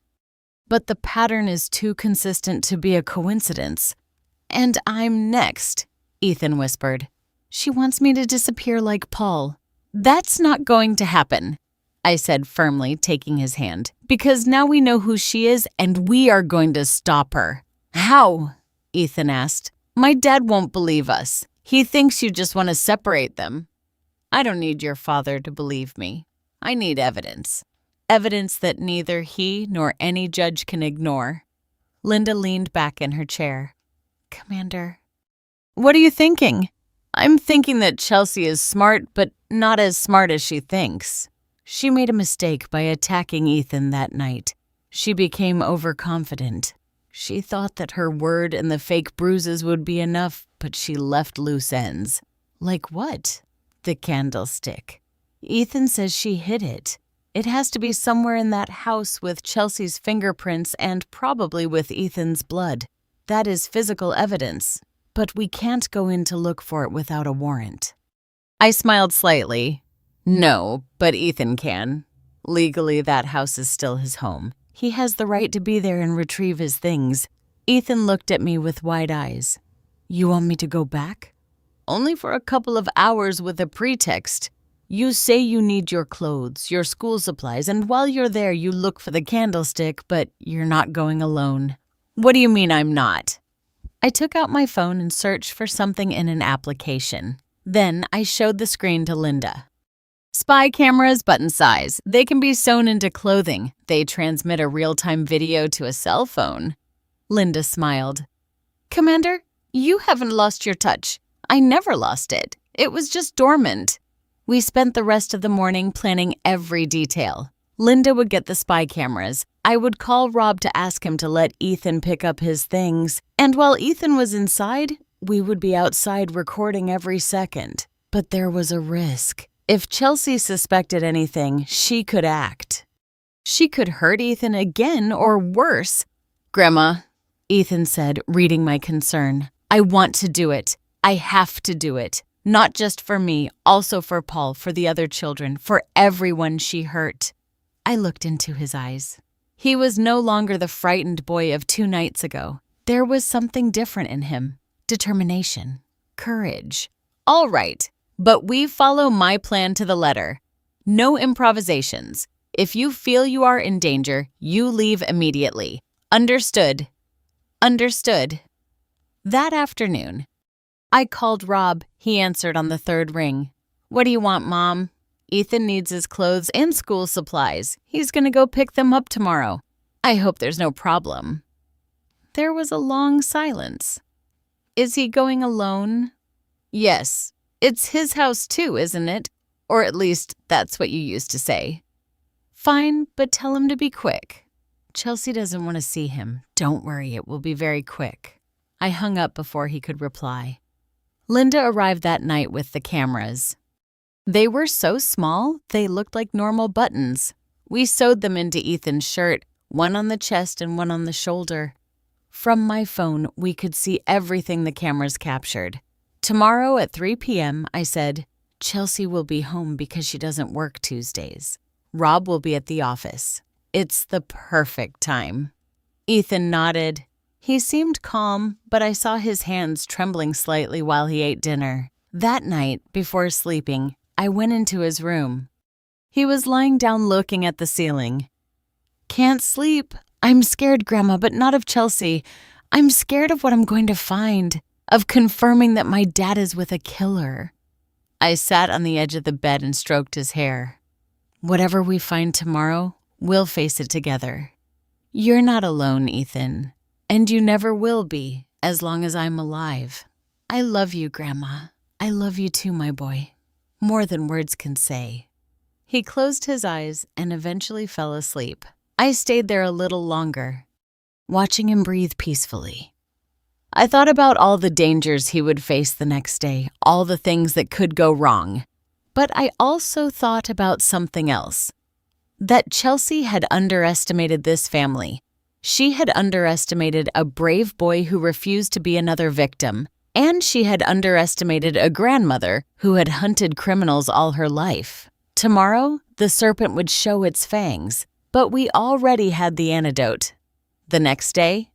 [SPEAKER 1] But the pattern is too consistent to be a coincidence. And I'm next, Ethan whispered. She wants me to disappear like Paul. That's not going to happen, I said firmly, taking his hand. Because now we know who she is and we are going to stop her. How? Ethan asked. My dad won't believe us. He thinks you just want to separate them. I don't need your father to believe me. I need evidence. Evidence that neither he nor any judge can ignore. Linda leaned back in her chair. Commander. What are you thinking? I'm thinking that Chelsea is smart, but not as smart as she thinks. She made a mistake by attacking Ethan that night. She became overconfident. She thought that her word and the fake bruises would be enough, but she left loose ends. Like what? The candlestick. Ethan says she hid it. It has to be somewhere in that house with Chelsea's fingerprints and probably with Ethan's blood. That is physical evidence, but we can't go in to look for it without a warrant. I smiled slightly. No, but Ethan can. Legally, that house is still his home. He has the right to be there and retrieve his things. Ethan looked at me with wide eyes. You want me to go back? Only for a couple of hours with a pretext. You say you need your clothes, your school supplies, and while you're there you look for the candlestick, but you're not going alone. What do you mean I'm not? I took out my phone and searched for something in an application. Then I showed the screen to Linda. Spy cameras, button size. They can be sewn into clothing. They transmit a real-time video to a cell phone. Linda smiled. Commander, you haven't lost your touch. I never lost it. It was just dormant. We spent the rest of the morning planning every detail. Linda would get the spy cameras. I would call Rob to ask him to let Ethan pick up his things. And while Ethan was inside, we would be outside recording every second. But there was a risk. If Chelsea suspected anything, she could act. She could hurt Ethan again or worse. Grandma, Ethan said, reading my concern. I want to do it. I have to do it. Not just for me, also for Paul, for the other children, for everyone she hurt. I looked into his eyes. He was no longer the frightened boy of 2 nights ago. There was something different in him. Determination. Courage. All right, but we follow my plan to the letter. No improvisations. If you feel you are in danger, you leave immediately. Understood. Understood. That afternoon, I called Rob. He answered on the 3rd ring. What do you want, Mom? Ethan needs his clothes and school supplies. He's going to go pick them up tomorrow. I hope there's no problem. There was a long silence. Is he going alone? Yes. It's his house too, isn't it? Or at least that's what you used to say. Fine, but tell him to be quick. Chelsea doesn't want to see him. Don't worry, it will be very quick. I hung up before he could reply. Linda arrived that night with the cameras. They were so small, they looked like normal buttons. We sewed them into Ethan's shirt, one on the chest and one on the shoulder. From my phone, we could see everything the cameras captured. Tomorrow at 3 p.m., I said, Chelsea will be home because she doesn't work Tuesdays. Rob will be at the office. It's the perfect time. Ethan nodded. He seemed calm, but I saw his hands trembling slightly while he ate dinner. That night, before sleeping, I went into his room. He was lying down looking at the ceiling. Can't sleep. I'm scared, Grandma, but not of Chelsea. I'm scared of what I'm going to find, of confirming that my dad is with a killer. I sat on the edge of the bed and stroked his hair. Whatever we find tomorrow, we'll face it together. You're not alone, Ethan. And you never will be, as long as I'm alive. I love you, Grandma. I love you too, my boy. More than words can say. He closed his eyes and eventually fell asleep. I stayed there a little longer, watching him breathe peacefully. I thought about all the dangers he would face the next day, all the things that could go wrong. But I also thought about something else. That Chelsea had underestimated this family. She had underestimated a brave boy who refused to be another victim, and she had underestimated a grandmother who had hunted criminals all her life. Tomorrow, the serpent would show its fangs, but we already had the antidote. The next day,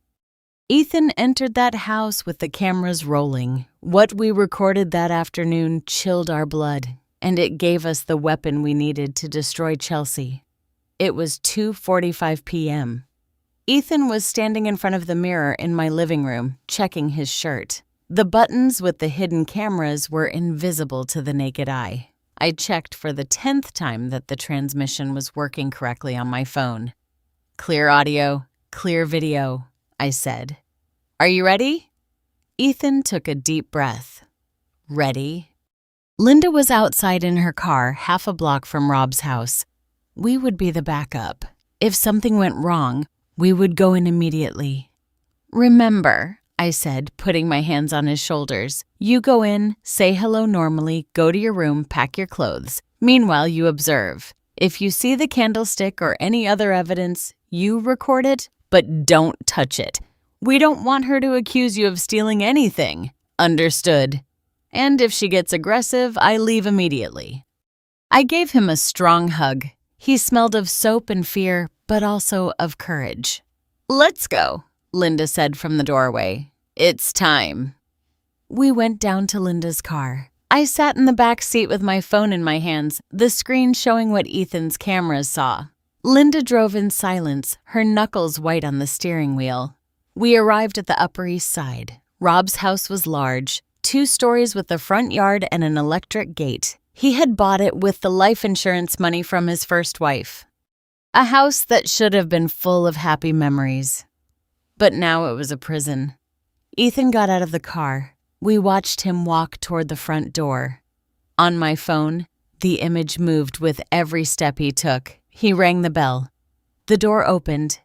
[SPEAKER 1] Ethan entered that house with the cameras rolling. What we recorded that afternoon chilled our blood, and it gave us the weapon we needed to destroy Chelsea. It was 2:45 p.m. Ethan was standing in front of the mirror in my living room, checking his shirt. The buttons with the hidden cameras were invisible to the naked eye. I checked for the 10th time that the transmission was working correctly on my phone. Clear audio, clear video, I said. Are you ready? Ethan took a deep breath. Ready? Linda was outside in her car, half a block from Rob's house. We would be the backup. If something went wrong, we would go in immediately. Remember, I said, putting my hands on his shoulders. You go in, say hello normally, go to your room, pack your clothes. Meanwhile, you observe. If you see the candlestick or any other evidence, you record it, but don't touch it. We don't want her to accuse you of stealing anything. Understood. And if she gets aggressive, I leave immediately. I gave him a strong hug. He smelled of soap and fear, but also of courage. "Let's go," Linda said from the doorway. "It's time." We went down to Linda's car. I sat in the back seat with my phone in my hands, the screen showing what Ethan's cameras saw. Linda drove in silence, her knuckles white on the steering wheel. We arrived at the Upper East Side. Rob's house was large, 2 stories with a front yard and an electric gate. He had bought it with the life insurance money from his first wife. A house that should have been full of happy memories. But now it was a prison. Ethan got out of the car. We watched him walk toward the front door. On my phone, the image moved with every step he took. He rang the bell. The door opened,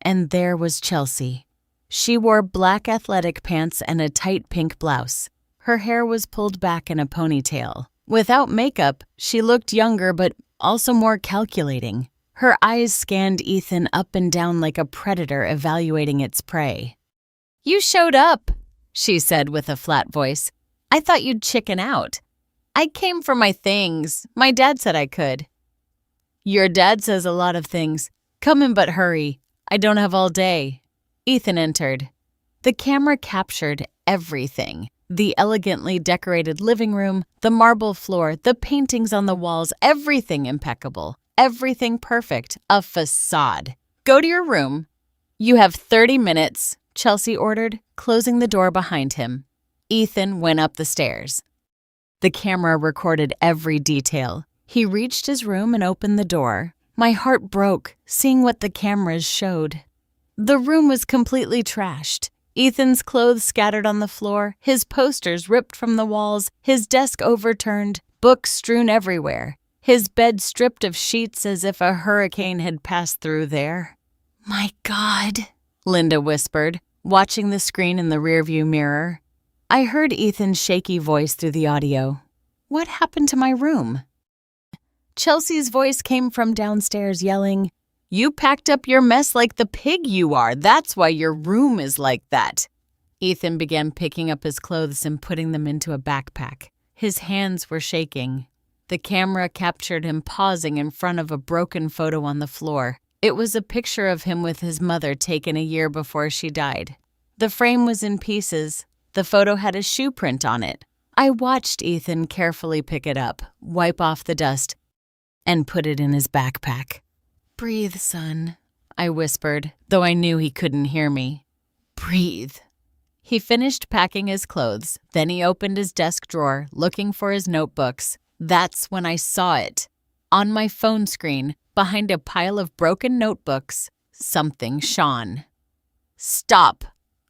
[SPEAKER 1] and there was Chelsea. She wore black athletic pants and a tight pink blouse. Her hair was pulled back in a ponytail. Without makeup, she looked younger but also more calculating. Her eyes scanned Ethan up and down like a predator evaluating its prey. "You showed up," she said with a flat voice. "I thought you'd chicken out. I came for my things. My dad said I could." "Your dad says a lot of things. Come in but hurry. I don't have all day." Ethan entered. The camera captured everything. The elegantly decorated living room, the marble floor, the paintings on the walls, everything impeccable, everything perfect, a facade. "Go to your room. You have 30 minutes, Chelsea ordered, closing the door behind him. Ethan went up the stairs. The camera recorded every detail. He reached his room and opened the door. My heart broke, seeing what the cameras showed. The room was completely trashed. Ethan's clothes scattered on the floor, his posters ripped from the walls, his desk overturned, books strewn everywhere, his bed stripped of sheets as if a hurricane had passed through there. "My God," Linda whispered, watching the screen in the rearview mirror. I heard Ethan's shaky voice through the audio. "What happened to my room?" Chelsea's voice came from downstairs, yelling, "You packed up your mess like the pig you are. That's why your room is like that." Ethan began picking up his clothes and putting them into a backpack. His hands were shaking. The camera captured him pausing in front of a broken photo on the floor. It was a picture of him with his mother taken a year before she died. The frame was in pieces. The photo had a shoe print on it. I watched Ethan carefully pick it up, wipe off the dust, and put it in his backpack. "Breathe, son," I whispered, though I knew he couldn't hear me. "Breathe." He finished packing his clothes. Then he opened his desk drawer, looking for his notebooks. That's when I saw it. On my phone screen, behind a pile of broken notebooks, something shone. "Stop,"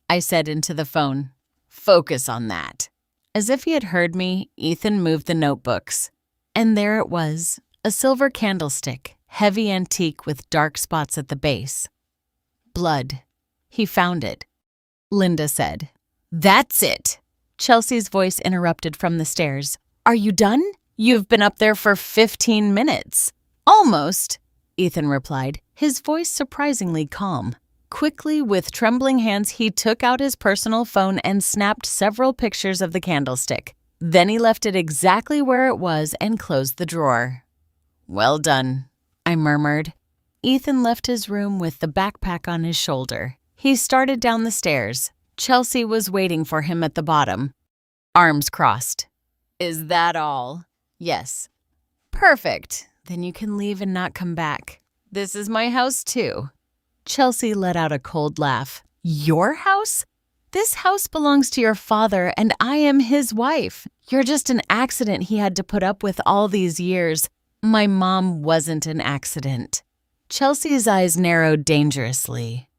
[SPEAKER 1] I said into the phone. "Focus on that." As if he had heard me, Ethan moved the notebooks. And there it was, a silver candlestick, heavy antique with dark spots at the base. Blood. He found it. Linda said. "That's it." Chelsea's voice interrupted from the stairs. "Are you done? You've been up there for 15 minutes. "Almost," Ethan replied, his voice surprisingly calm. Quickly, with trembling hands, he took out his personal phone and snapped several pictures of the candlestick. Then he left it exactly where it was and closed the drawer. "Well done," I murmured. Ethan left his room with the backpack on his shoulder. He started down the stairs. Chelsea was waiting for him at the bottom, arms crossed. "Is that all?" "Yes." "Perfect. Then you can leave and not come back. This is my house, too." Chelsea let out a cold laugh. "Your house? This house belongs to your father, and I am his wife. You're just an accident he had to put up with all these years. My mom wasn't an accident." Chelsea's eyes narrowed dangerously.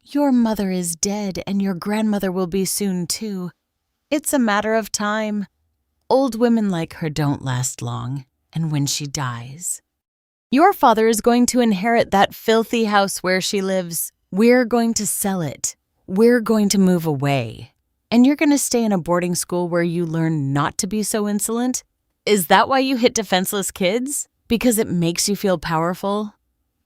[SPEAKER 1] "Your mother is dead, and your grandmother will be soon, too. It's a matter of time. Old women like her don't last long, and when she dies. Your father is going to inherit that filthy house where she lives. We're going to sell it. We're going to move away. And you're going to stay in a boarding school where you learn not to be so insolent? Is that why you hit defenseless kids? Because it makes you feel powerful?"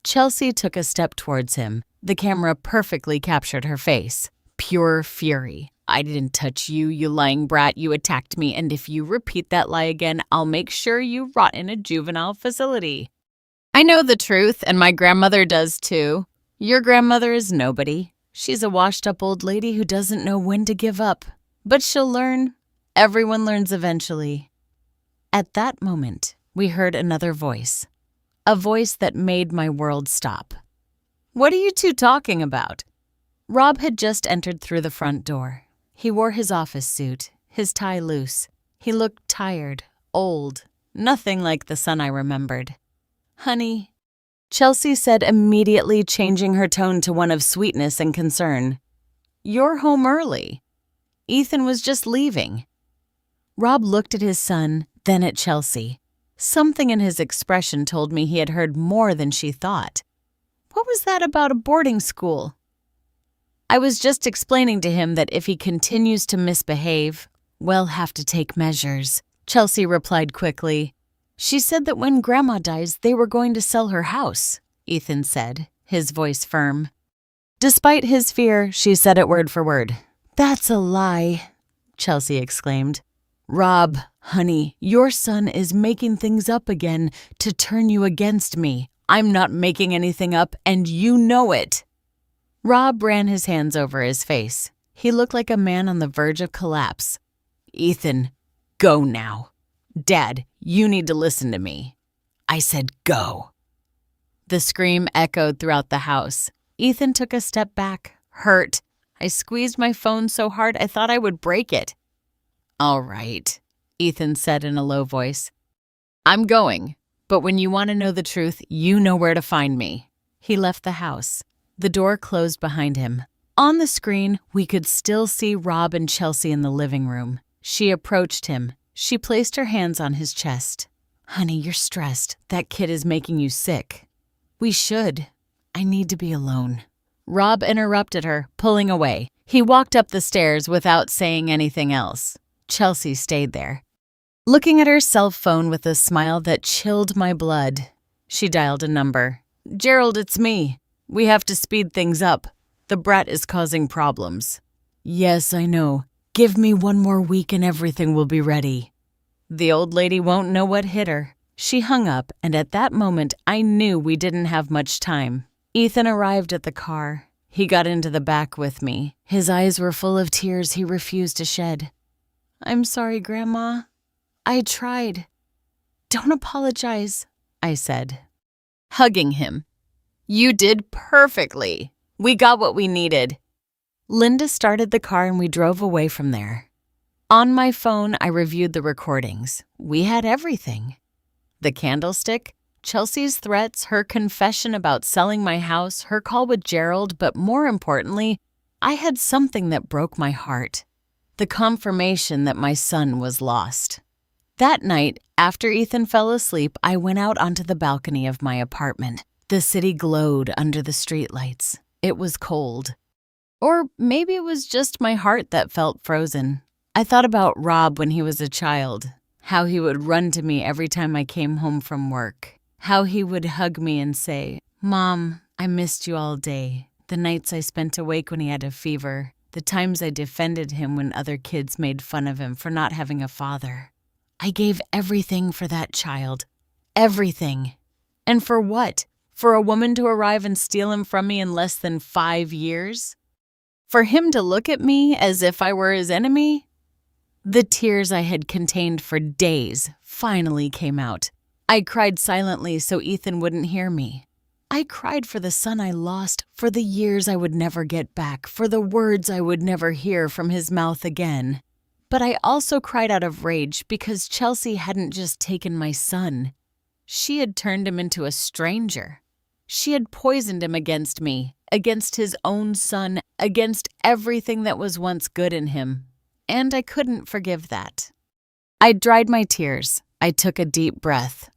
[SPEAKER 1] Chelsea took a step towards him. The camera perfectly captured her face. Pure fury. "I didn't touch you, you lying brat. You attacked me, and if you repeat that lie again, I'll make sure you rot in a juvenile facility." I know the truth, and my grandmother does too. Your grandmother is nobody. She's a washed-up old lady who doesn't know when to give up. But she'll learn. Everyone learns eventually. At that moment, we heard another voice. A voice that made my world stop. What are you two talking about? Rob had just entered through the front door. He wore his office suit, his tie loose. He looked tired, old, nothing like the son I remembered. Honey, Chelsea said immediately, changing her tone to one of sweetness and concern. You're home early. Ethan was just leaving. Rob looked at his son, then at Chelsea. Something in his expression told me he had heard more than she thought. What was that about a boarding school? I was just explaining to him that if he continues to misbehave, we'll have to take measures, Chelsea replied quickly. She said that when Grandma dies, they were going to sell her house, Ethan said, his voice firm. Despite his fear, she said it word for word. That's a lie, Chelsea exclaimed. Rob, honey, your son is making things up again to turn you against me. I'm not making anything up, and you know it. Rob ran his hands over his face. He looked like a man on the verge of collapse. Ethan, go now. Dad, you need to listen to me. I said go. The scream echoed throughout the house. Ethan took a step back, hurt. I squeezed my phone so hard I thought I would break it. All right, Ethan said in a low voice. I'm going, but when you want to know the truth, you know where to find me. He left the house. The door closed behind him. On the screen, we could still see Rob and Chelsea in the living room. She approached him. She placed her hands on his chest. Honey, you're stressed. That kid is making you sick. We should. I need to be alone. Rob interrupted her, pulling away. He walked up the stairs without saying anything else. Chelsea stayed there, looking at her cell phone with a smile that chilled my blood. She dialed a number. Gerald, it's me. We have to speed things up. The brat is causing problems. Yes, I know. Give me one more week and everything will be ready. The old lady won't know what hit her. She hung up, and at that moment, I knew we didn't have much time. Ethan arrived at the car. He got into the back with me. His eyes were full of tears he refused to shed. I'm sorry, Grandma. I tried. Don't apologize, I said, hugging him. You did perfectly. We got what we needed. Linda started the car and we drove away from there. On my phone, I reviewed the recordings. We had everything. The candlestick, Chelsea's threats, her confession about selling my house, her call with Gerald, but more importantly, I had something that broke my heart. The confirmation that my son was lost. That night, after Ethan fell asleep, I went out onto the balcony of my apartment. The city glowed under the streetlights. It was cold. Or maybe it was just my heart that felt frozen. I thought about Rob when he was a child, how he would run to me every time I came home from work, how he would hug me and say, Mom, I missed you all day, the nights I spent awake when he had a fever, the times I defended him when other kids made fun of him for not having a father. I gave everything for that child. Everything. And for what? For a woman to arrive and steal him from me in less than 5 years? For him to look at me as if I were his enemy? The tears I had contained for days finally came out. I cried silently so Ethan wouldn't hear me. I cried for the son I lost, for the years I would never get back, for the words I would never hear from his mouth again. But I also cried out of rage because Chelsea hadn't just taken my son. She had turned him into a stranger. She had poisoned him against me, against his own son, against everything that was once good in him. And I couldn't forgive that. I dried my tears. I took a deep breath.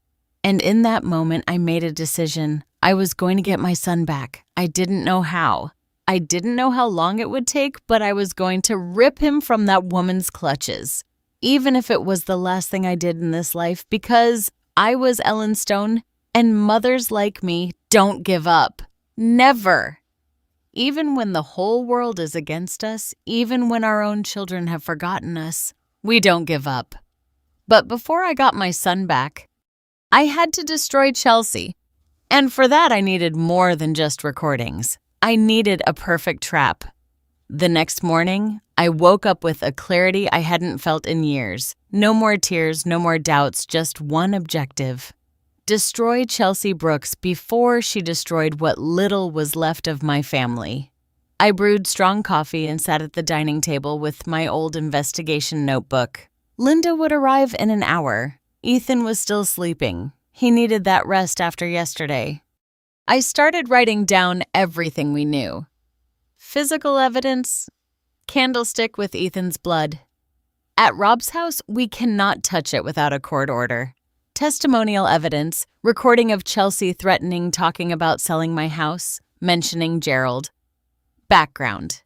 [SPEAKER 1] And in that moment, I made a decision. I was going to get my son back. I didn't know how. I didn't know how long it would take, but I was going to rip him from that woman's clutches, even if it was the last thing I did in this life, because I was Ellen Stone, and mothers like me don't give up. Never. Even when the whole world is against us, even when our own children have forgotten us, we don't give up. But before I got my son back, I had to destroy Chelsea. And for that, I needed more than just recordings. I needed a perfect trap. The next morning, I woke up with a clarity I hadn't felt in years. No more tears, no more doubts, just one objective. Destroy Chelsea Brooks before she destroyed what little was left of my family. I brewed strong coffee and sat at the dining table with my old investigation notebook. Linda would arrive in an hour. Ethan was still sleeping. He needed that rest after yesterday. I started writing down everything we knew. Physical evidence, candlestick with Ethan's blood. At Rob's house, we cannot touch it without a court order. Testimonial evidence, recording of Chelsea threatening talking about selling my house, mentioning Gerald. Background: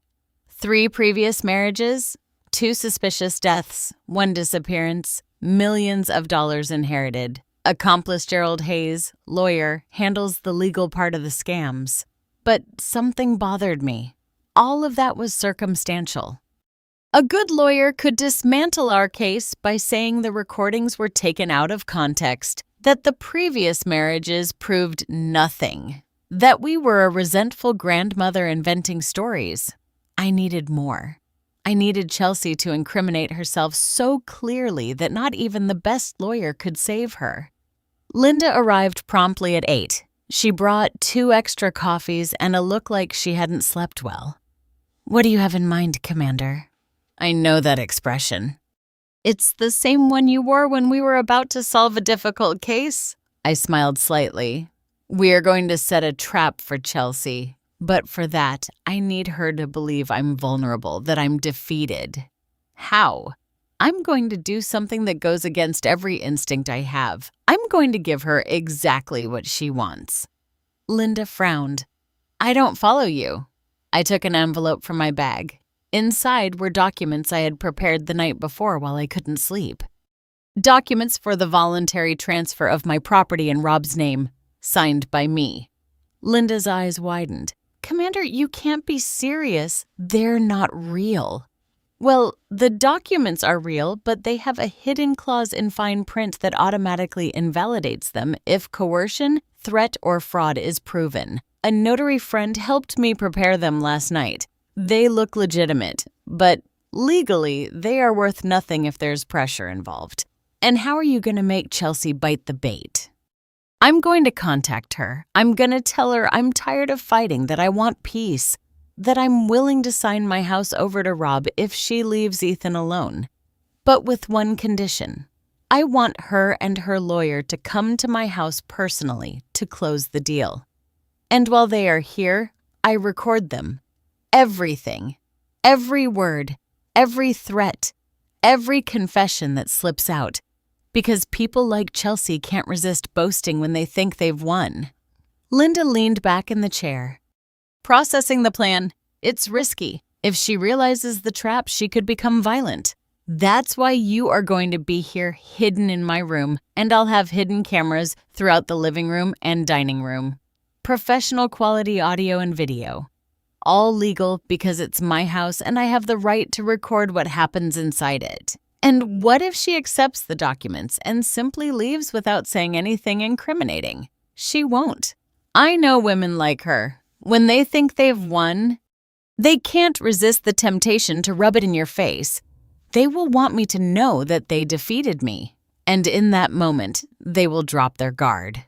[SPEAKER 1] 3 previous marriages, 2 suspicious deaths, 1 disappearance, millions of dollars inherited. Accomplice Gerald Hayes, lawyer, handles the legal part of the scams. But something bothered me. All of that was circumstantial. A good lawyer could dismantle our case by saying the recordings were taken out of context, that the previous marriages proved nothing, that we were a resentful grandmother inventing stories. I needed more. I needed Chelsea to incriminate herself so clearly that not even the best lawyer could save her. Linda arrived promptly at 8. She brought 2 extra coffees and a look like she hadn't slept well. "What do you have in mind, Commander?" I know that expression. "It's the same one you wore when we were about to solve a difficult case." I smiled slightly. "We are going to set a trap for Chelsea, but for that, I need her to believe I'm vulnerable, that I'm defeated." "How?" "I'm going to do something that goes against every instinct I have. I'm going to give her exactly what she wants." Linda frowned. "I don't follow you." I took an envelope from my bag. Inside were documents I had prepared the night before while I couldn't sleep. Documents for the voluntary transfer of my property in Rob's name, signed by me. Linda's eyes widened. "Commander, you can't be serious. They're not real." "Well, the documents are real, but they have a hidden clause in fine print that automatically invalidates them if coercion, threat, or fraud is proven. A notary friend helped me prepare them last night. They look legitimate, but legally, they are worth nothing if there's pressure involved. And how are you going to make Chelsea bite the bait?" "I'm going to contact her. I'm going to tell her I'm tired of fighting, that I want peace, that I'm willing to sign my house over to Rob if she leaves Ethan alone. But with one condition. I want her and her lawyer to come to my house personally to close the deal. And while they are here, I record them. Everything. Every word. Every threat. Every confession that slips out. Because people like Chelsea can't resist boasting when they think they've won." Linda leaned back in the chair. "Processing the plan. It's risky. If she realizes the trap, she could become violent. That's why you are going to be here hidden in my room, and I'll have hidden cameras throughout the living room and dining room. Professional quality audio and video. All legal because it's my house and I have the right to record what happens inside it. And what if she accepts the documents and simply leaves without saying anything incriminating? She won't. I know women like her. When they think they've won, they can't resist the temptation to rub it in your face. They will want me to know that they defeated me. And in that moment, they will drop their guard."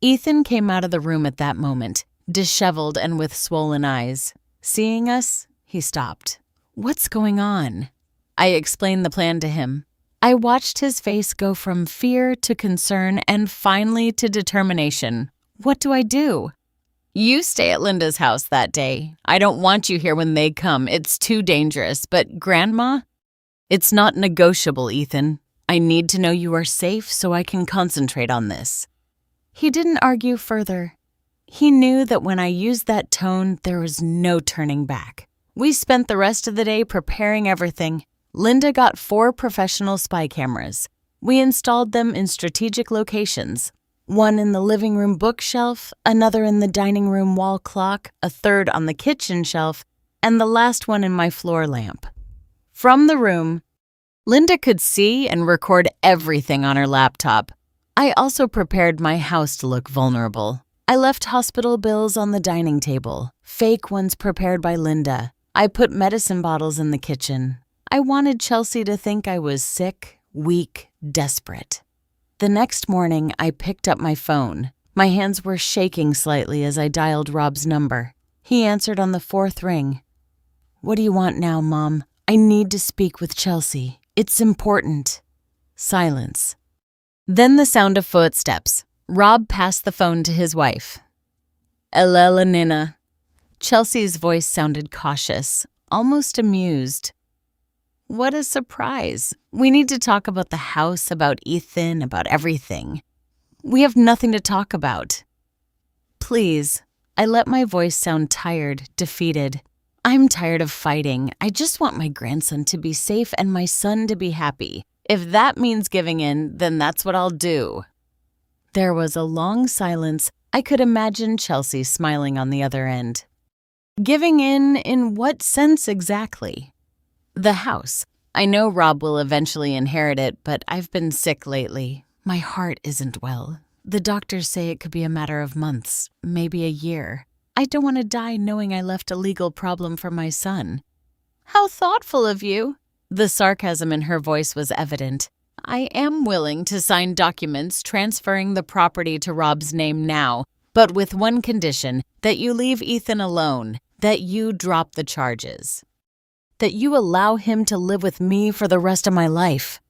[SPEAKER 1] Ethan came out of the room at that moment, disheveled and with swollen eyes. Seeing us, he stopped. "What's going on?" I explained the plan to him. I watched his face go from fear to concern and finally to determination. What do I do? "You stay at Linda's house that day. I don't want you here when they come. It's too dangerous. But Grandma? It's not negotiable, Ethan. I need to know you are safe so I can concentrate on this." He didn't argue further. He knew that when I used that tone, there was no turning back. We spent the rest of the day preparing everything. Linda got 4 professional spy cameras. We installed them in strategic locations. One in the living room bookshelf, another in the dining room wall clock, a third on the kitchen shelf, and the last one in my floor lamp. From the room, Linda could see and record everything on her laptop. I also prepared my house to look vulnerable. I left hospital bills on the dining table, fake ones prepared by Linda. I put medicine bottles in the kitchen. I wanted Chelsea to think I was sick, weak, desperate. The next morning, I picked up my phone. My hands were shaking slightly as I dialed Rob's number. He answered on the fourth ring. "What do you want now, Mom? I need to speak with Chelsea. It's important." Silence. Then the sound of footsteps. Rob passed the phone to his wife. "Elela Nina." Chelsea's voice sounded cautious, almost amused. "What a surprise. We need to talk about the house, about Ethan, about everything. We have nothing to talk about." "Please." I let my voice sound tired, defeated. "I'm tired of fighting. I just want my grandson to be safe and my son to be happy. If that means giving in, then that's what I'll do." There was a long silence. I could imagine Chelsea smiling on the other end. "Giving in what sense exactly?" "The house. I know Rob will eventually inherit it, but I've been sick lately. My heart isn't well. The doctors say it could be a matter of months, maybe a year. I don't want to die knowing I left a legal problem for my son." "How thoughtful of you." The sarcasm in her voice was evident. "I am willing to sign documents transferring the property to Rob's name now, but with one condition, that you leave Ethan alone, that you drop the charges, that you allow him to live with me for the rest of my life."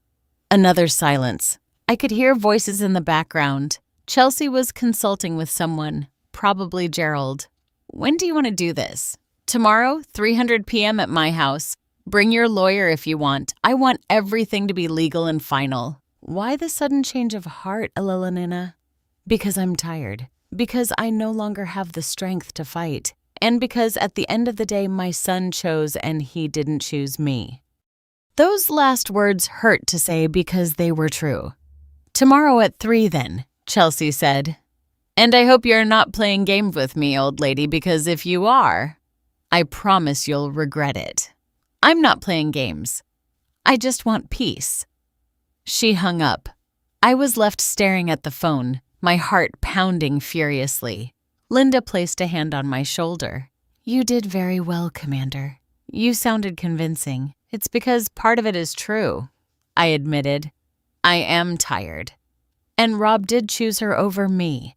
[SPEAKER 1] Another silence. I could hear voices in the background. Chelsea was consulting with someone, probably Gerald. "When do you want to do this?" "Tomorrow, 3:00 p.m. at my house. Bring your lawyer if you want. I want everything to be legal and final." "Why the sudden change of heart, Elelanina?" "Because I'm tired. Because I no longer have the strength to fight. And because at the end of the day, my son chose and he didn't choose me." Those last words hurt to say because they were true. "Tomorrow at 3 then," Chelsea said. "And I hope you're not playing games with me, old lady, because if you are, I promise you'll regret it." "I'm not playing games. I just want peace." She hung up. I was left staring at the phone, my heart pounding furiously. Linda placed a hand on my shoulder. "You did very well, Commander. You sounded convincing. It's because part of it is true," I admitted. "I am tired. And Rob did choose her over me.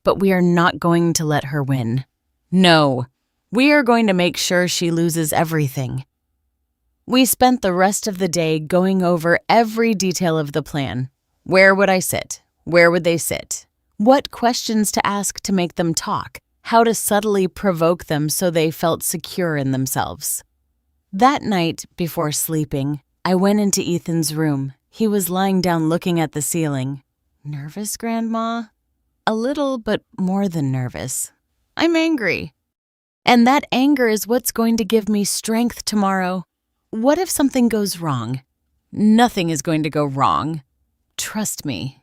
[SPEAKER 1] But we are not going to let her win. No, we are going to make sure she loses everything." We spent the rest of the day going over every detail of the plan. Where would I sit? Where would they sit? What questions to ask to make them talk? How to subtly provoke them so they felt secure in themselves. That night, before sleeping, I went into Ethan's room. He was lying down looking at the ceiling. "Nervous, Grandma?" "A little, but more than nervous. I'm angry. And that anger is what's going to give me strength tomorrow. What if something goes wrong?" "Nothing is going to go wrong. Trust me."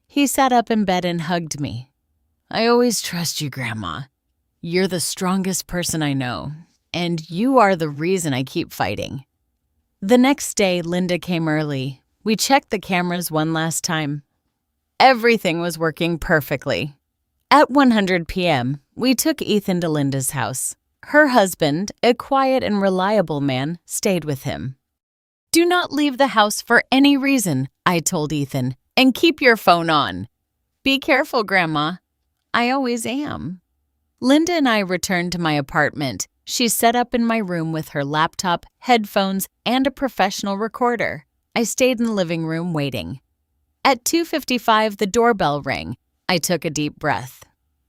[SPEAKER 1] He sat up in bed and hugged me. "I always trust you, Grandma. You're the strongest person I know, and you are the reason I keep fighting." The next day, Linda came early. We checked the cameras one last time. Everything was working perfectly. At 100 p.m., we took Ethan to Linda's house. Her husband, a quiet and reliable man, stayed with him. "Do not leave the house for any reason," I told Ethan, "and keep your phone on." "Be careful, Grandma." "I always am." Linda and I returned to my apartment. She set up in my room with her laptop, headphones, and a professional recorder. I stayed in the living room waiting. At 2:55, the doorbell rang. I took a deep breath.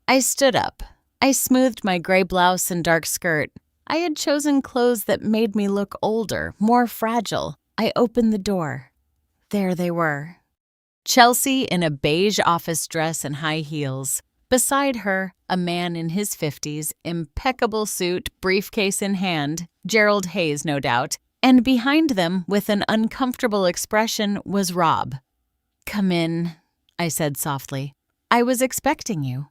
[SPEAKER 1] I stood up. I smoothed my gray blouse and dark skirt. I had chosen clothes that made me look older, more fragile. I opened the door. There they were. Chelsea in a beige office dress and high heels. Beside her, a man in his 50s, impeccable suit, briefcase in hand, Gerald Hayes, no doubt, and behind them, with an uncomfortable expression, was Rob. "Come in," I said softly. "I was expecting you."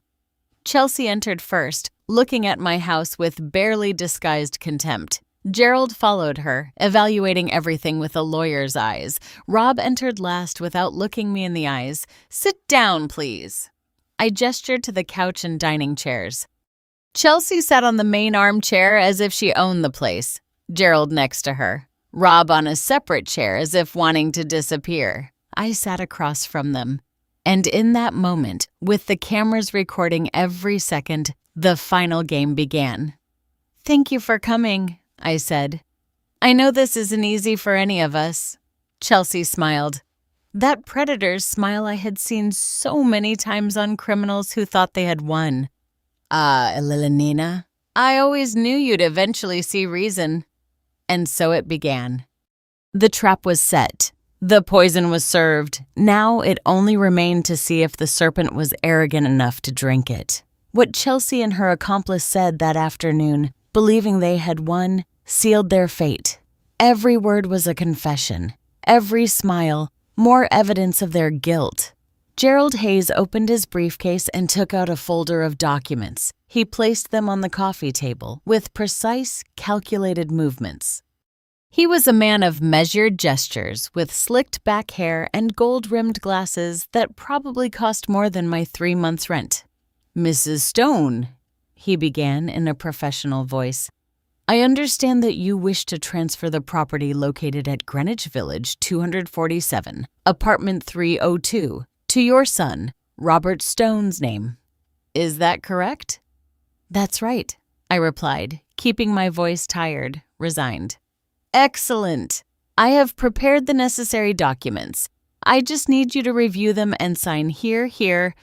[SPEAKER 1] Chelsea entered first, looking at my house with barely disguised contempt. Gerald followed her, evaluating everything with a lawyer's eyes. Rob entered last without looking me in the eyes. "Sit down, please." I gestured to the couch and dining chairs. Chelsea sat on the main armchair as if she owned the place, Gerald next to her, Rob on a separate chair as if wanting to disappear. I sat across from them. And in that moment, with the cameras recording every second, the final game began. "Thank you for coming," I said. "I know this isn't easy for any of us." Chelsea smiled. That predator's smile I had seen so many times on criminals who thought they had won. Elelenina, I always knew you'd eventually see reason." And so it began. The trap was set. The poison was served. Now it only remained to see if the serpent was arrogant enough to drink it. What Chelsea and her accomplice said that afternoon, believing they had won, sealed their fate. Every word was a confession. Every smile, more evidence of their guilt. Gerald Hayes opened his briefcase and took out a folder of documents. He placed them on the coffee table with precise, calculated movements. He was a man of measured gestures, with slicked back hair and gold-rimmed glasses that probably cost more than my 3 months' rent. "Mrs. Stone," he began in a professional voice, "I understand that you wish to transfer the property located at Greenwich Village 247, apartment 302, to your son, Robert Stone's name. Is that correct?" "That's right," I replied, keeping my voice tired, resigned. "Excellent. I have prepared the necessary documents. I just need you to review them and sign here, here,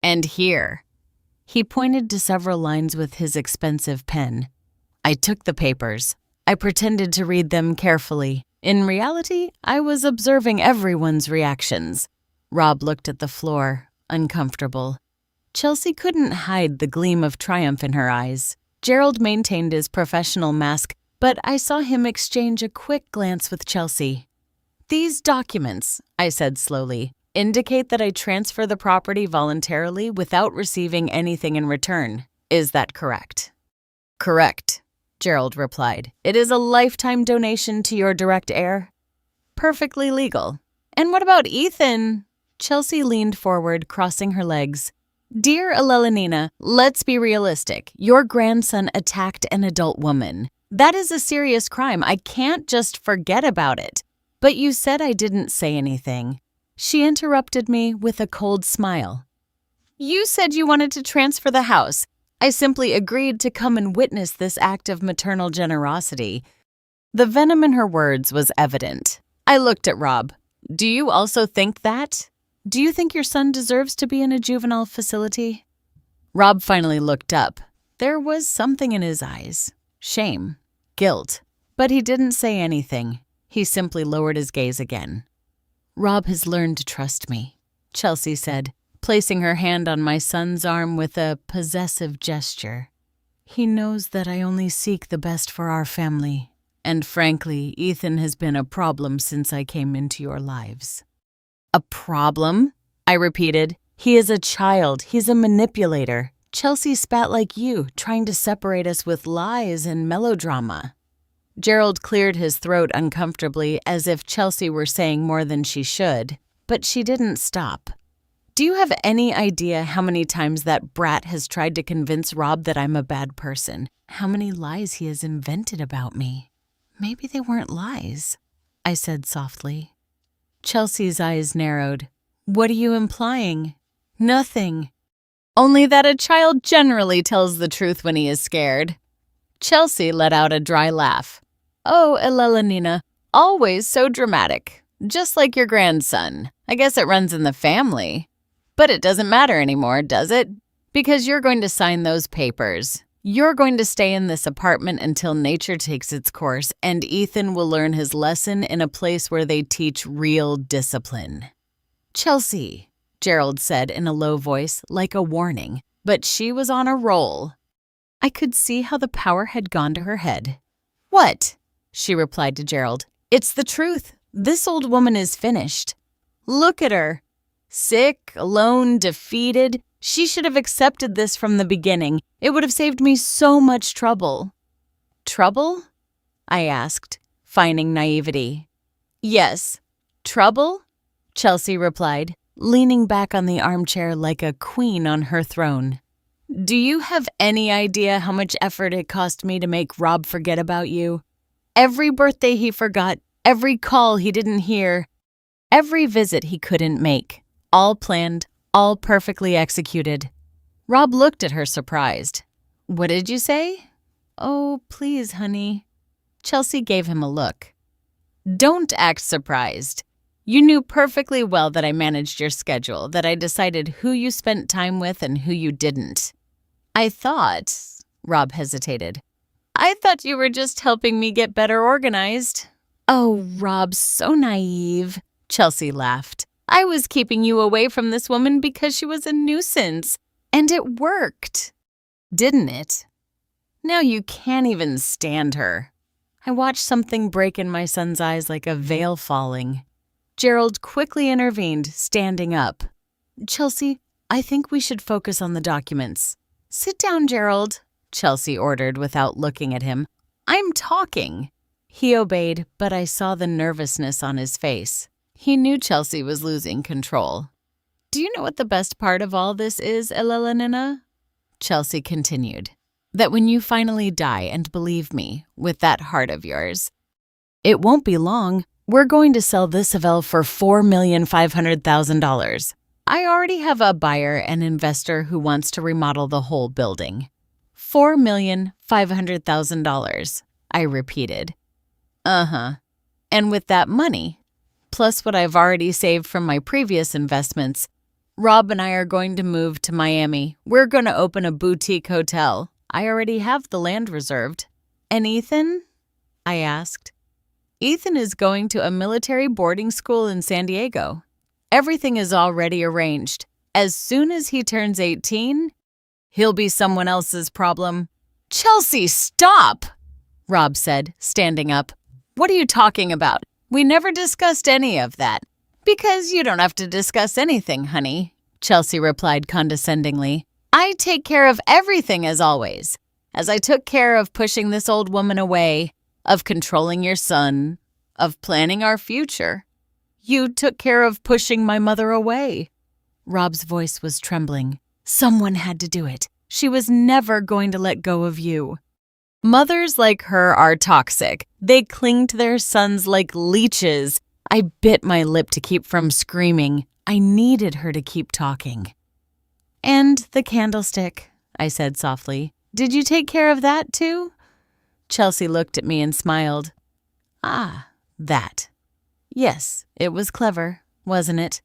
[SPEAKER 1] and here." He pointed to several lines with his expensive pen. I took the papers. I pretended to read them carefully. In reality, I was observing everyone's reactions. Rob looked at the floor, uncomfortable. Chelsea couldn't hide the gleam of triumph in her eyes. Gerald maintained his professional mask, but I saw him exchange a quick glance with Chelsea. "These documents," I said slowly, "indicate that I transfer the property voluntarily without receiving anything in return. Is that correct?" "Correct," Gerald replied. "It is a lifetime donation to your direct heir." "Perfectly legal. And what about Ethan?" Chelsea leaned forward, crossing her legs. "Dear Elelenina, let's be realistic. Your grandson attacked an adult woman. That is a serious crime. I can't just forget about it. But you said I didn't say anything." She interrupted me with a cold smile. "You said you wanted to transfer the house. I simply agreed to come and witness this act of maternal generosity." The venom in her words was evident. I looked at Rob. "Do you also think that? Do you think your son deserves to be in a juvenile facility?" Rob finally looked up. There was something in his eyes. Shame. Guilt. But he didn't say anything. He simply lowered his gaze again. "Rob has learned to trust me," Chelsea said, placing her hand on my son's arm with a possessive gesture. "He knows that I only seek the best for our family. And frankly, Ethan has been a problem since I came into your lives." "A problem?" I repeated. "He is a child. He's a manipulator. Chelsea spat like you, trying to separate us with lies and melodrama." Gerald cleared his throat uncomfortably, as if Chelsea were saying more than she should, but she didn't stop. "Do you have any idea how many times that brat has tried to convince Rob that I'm a bad person? How many lies he has invented about me?" "Maybe they weren't lies," I said softly. Chelsea's eyes narrowed. "What are you implying?" "Nothing. Only that a child generally tells the truth when he is scared." Chelsea let out a dry laugh. "Oh, Elelenina, always so dramatic. Just like your grandson. I guess it runs in the family. But it doesn't matter anymore, does it? Because you're going to sign those papers. You're going to stay in this apartment until nature takes its course, and Ethan will learn his lesson in a place where they teach real discipline." "Chelsea," Gerald said in a low voice, like a warning, but she was on a roll. I could see how the power had gone to her head. "What?" she replied to Gerald. "It's the truth. This old woman is finished. Look at her. Sick, alone, defeated. She should have accepted this from the beginning. It would have saved me so much trouble." "Trouble?" I asked, finding naivety. "Yes, trouble," Chelsea replied. leaning back on the armchair like a queen on her throne. Do you have any idea how much effort it cost me to make Rob forget about you? Every birthday he forgot, every call he didn't hear, every visit he couldn't make. All planned, all perfectly executed. Rob looked at her surprised. What did you say? Oh, please, honey. Chelsea gave him a look. Don't act surprised. You knew perfectly well that I managed your schedule, that I decided who you spent time with and who you didn't. I thought, Rob hesitated, I thought you were just helping me get better organized. Oh, Rob, so naive. Chelsea laughed. I was keeping you away from this woman because she was a nuisance. And it worked. Didn't it? Now you can't even stand her. I watched something break in my son's eyes like a veil falling. Gerald quickly intervened, standing up. Chelsea, I think we should focus on the documents. Sit down, Gerald, Chelsea ordered without looking at him. I'm talking. He obeyed, but I saw the nervousness on his face. He knew Chelsea was losing control. Do you know what the best part of all this is, Elelanina? Chelsea continued. That when you finally die, and believe me, with that heart of yours, it won't be long. We're going to sell this Avell for $4,500,000. I already have a buyer and investor who wants to remodel the whole building. $4,500,000, I repeated. And with that money, plus what I've already saved from my previous investments, Rob and I are going to move to Miami. We're going to open a boutique hotel. I already have the land reserved. And Ethan? I asked. Ethan is going to a military boarding school in San Diego. Everything is already arranged. As soon as he turns 18, he'll be someone else's problem. Chelsea, stop! Rob said, standing up. What are you talking about? We never discussed any of that. Because you don't have to discuss anything, honey, Chelsea replied condescendingly. I take care of everything as always. As I took care of pushing this old woman away, of controlling your son, of planning our future. You took care of pushing my mother away. Rob's voice was trembling. Someone had to do it. She was never going to let go of you. Mothers like her are toxic. They cling to their sons like leeches. I bit my lip to keep from screaming. I needed her to keep talking. And the candlestick, I said softly. Did you take care of that too? Chelsea looked at me and smiled. Ah, that. Yes, it was clever, wasn't it?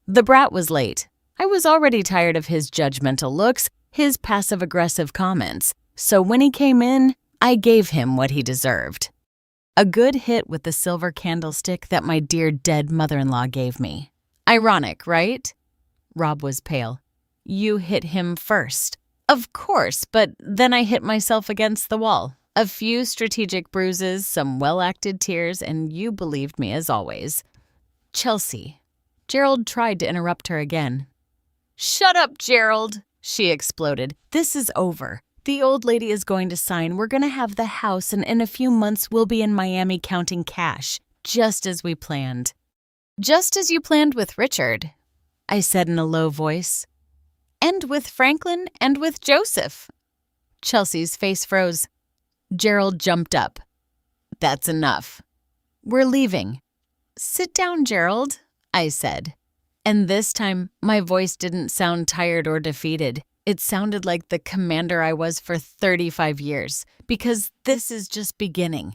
[SPEAKER 1] The brat was late. I was already tired of his judgmental looks, his passive-aggressive comments. So when he came in, I gave him what he deserved. A good hit with the silver candlestick that my dear dead mother-in-law gave me. Ironic, right? Rob was pale. You hit him first. Of course, but then I hit myself against the wall. A few strategic bruises, some well-acted tears, and you believed me as always. Chelsea. Gerald tried to interrupt her again. Shut up, Gerald, she exploded. This is over. The old lady is going to sign. We're going to have the house, and in a few months we'll be in Miami counting cash, just as we planned. Just as you planned with Richard, I said in a low voice. And with Franklin and with Joseph. Chelsea's face froze. Gerald jumped up. That's enough. We're leaving. Sit down, Gerald, I said. And this time, my voice didn't sound tired or defeated. It sounded like the commander I was for 35 years, because this is just beginning.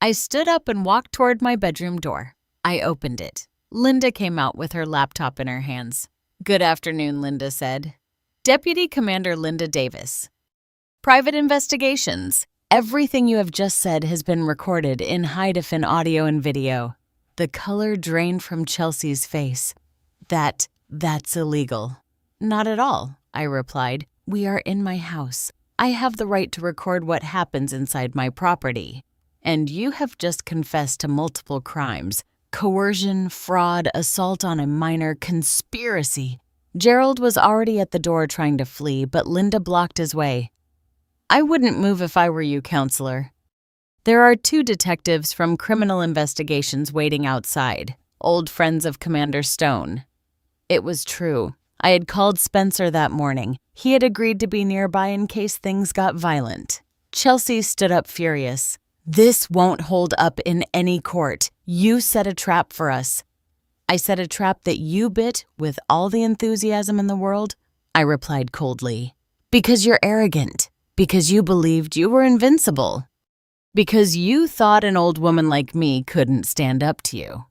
[SPEAKER 1] I stood up and walked toward my bedroom door. I opened it. Linda came out with her laptop in her hands. Good afternoon, Linda said. Deputy Commander Linda Davis. Private investigations. Everything you have just said has been recorded in high-defin audio and video. The color drained from Chelsea's face. That's illegal. Not at all, I replied. We are in my house. I have the right to record what happens inside my property. And you have just confessed to multiple crimes. Coercion, fraud, assault on a minor, conspiracy. Gerald was already at the door trying to flee, but Linda blocked his way. I wouldn't move if I were you, counselor. There are 2 detectives from criminal investigations waiting outside, old friends of Commander Stone. It was true. I had called Spencer that morning. He had agreed to be nearby in case things got violent. Chelsea stood up furious. "This won't hold up in any court. You set a trap for us." "I set a trap that you bit with all the enthusiasm in the world," I replied coldly. "Because you're arrogant. Because you believed you were invincible. Because you thought an old woman like me couldn't stand up to you."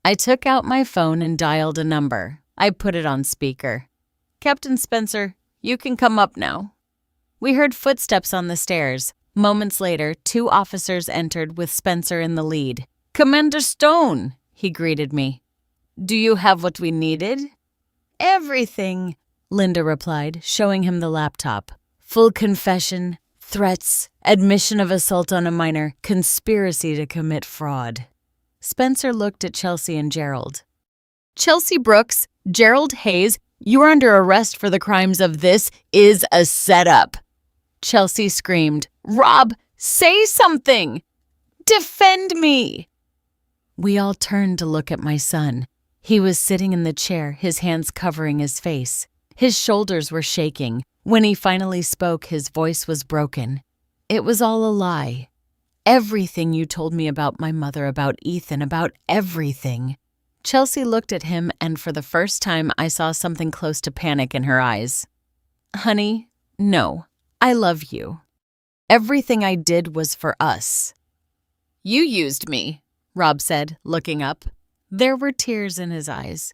[SPEAKER 1] I took out my phone and dialed a number. I put it on speaker. "Captain Spencer, you can come up now." We heard footsteps on the stairs. Moments later, 2 officers entered with Spencer in the lead. "Commander Stone," he greeted me. "Do you have what we needed?" "Everything," Linda replied, showing him the laptop. "Full confession, threats, admission of assault on a minor, conspiracy to commit fraud." Spencer looked at Chelsea and Gerald. "Chelsea Brooks, Gerald Hayes, you are under arrest for the crimes of This Is a Setup." Chelsea screamed, "Rob, say something! Defend me!" We all turned to look at my son. He was sitting in the chair, his hands covering his face. His shoulders were shaking. When he finally spoke, his voice was broken. "It was all a lie. Everything you told me about my mother, about Ethan, about everything." Chelsea looked at him, and for the first time I saw something close to panic in her eyes. "Honey, no. I love you. Everything I did was for us." "You used me," Rob said, looking up. There were tears in his eyes.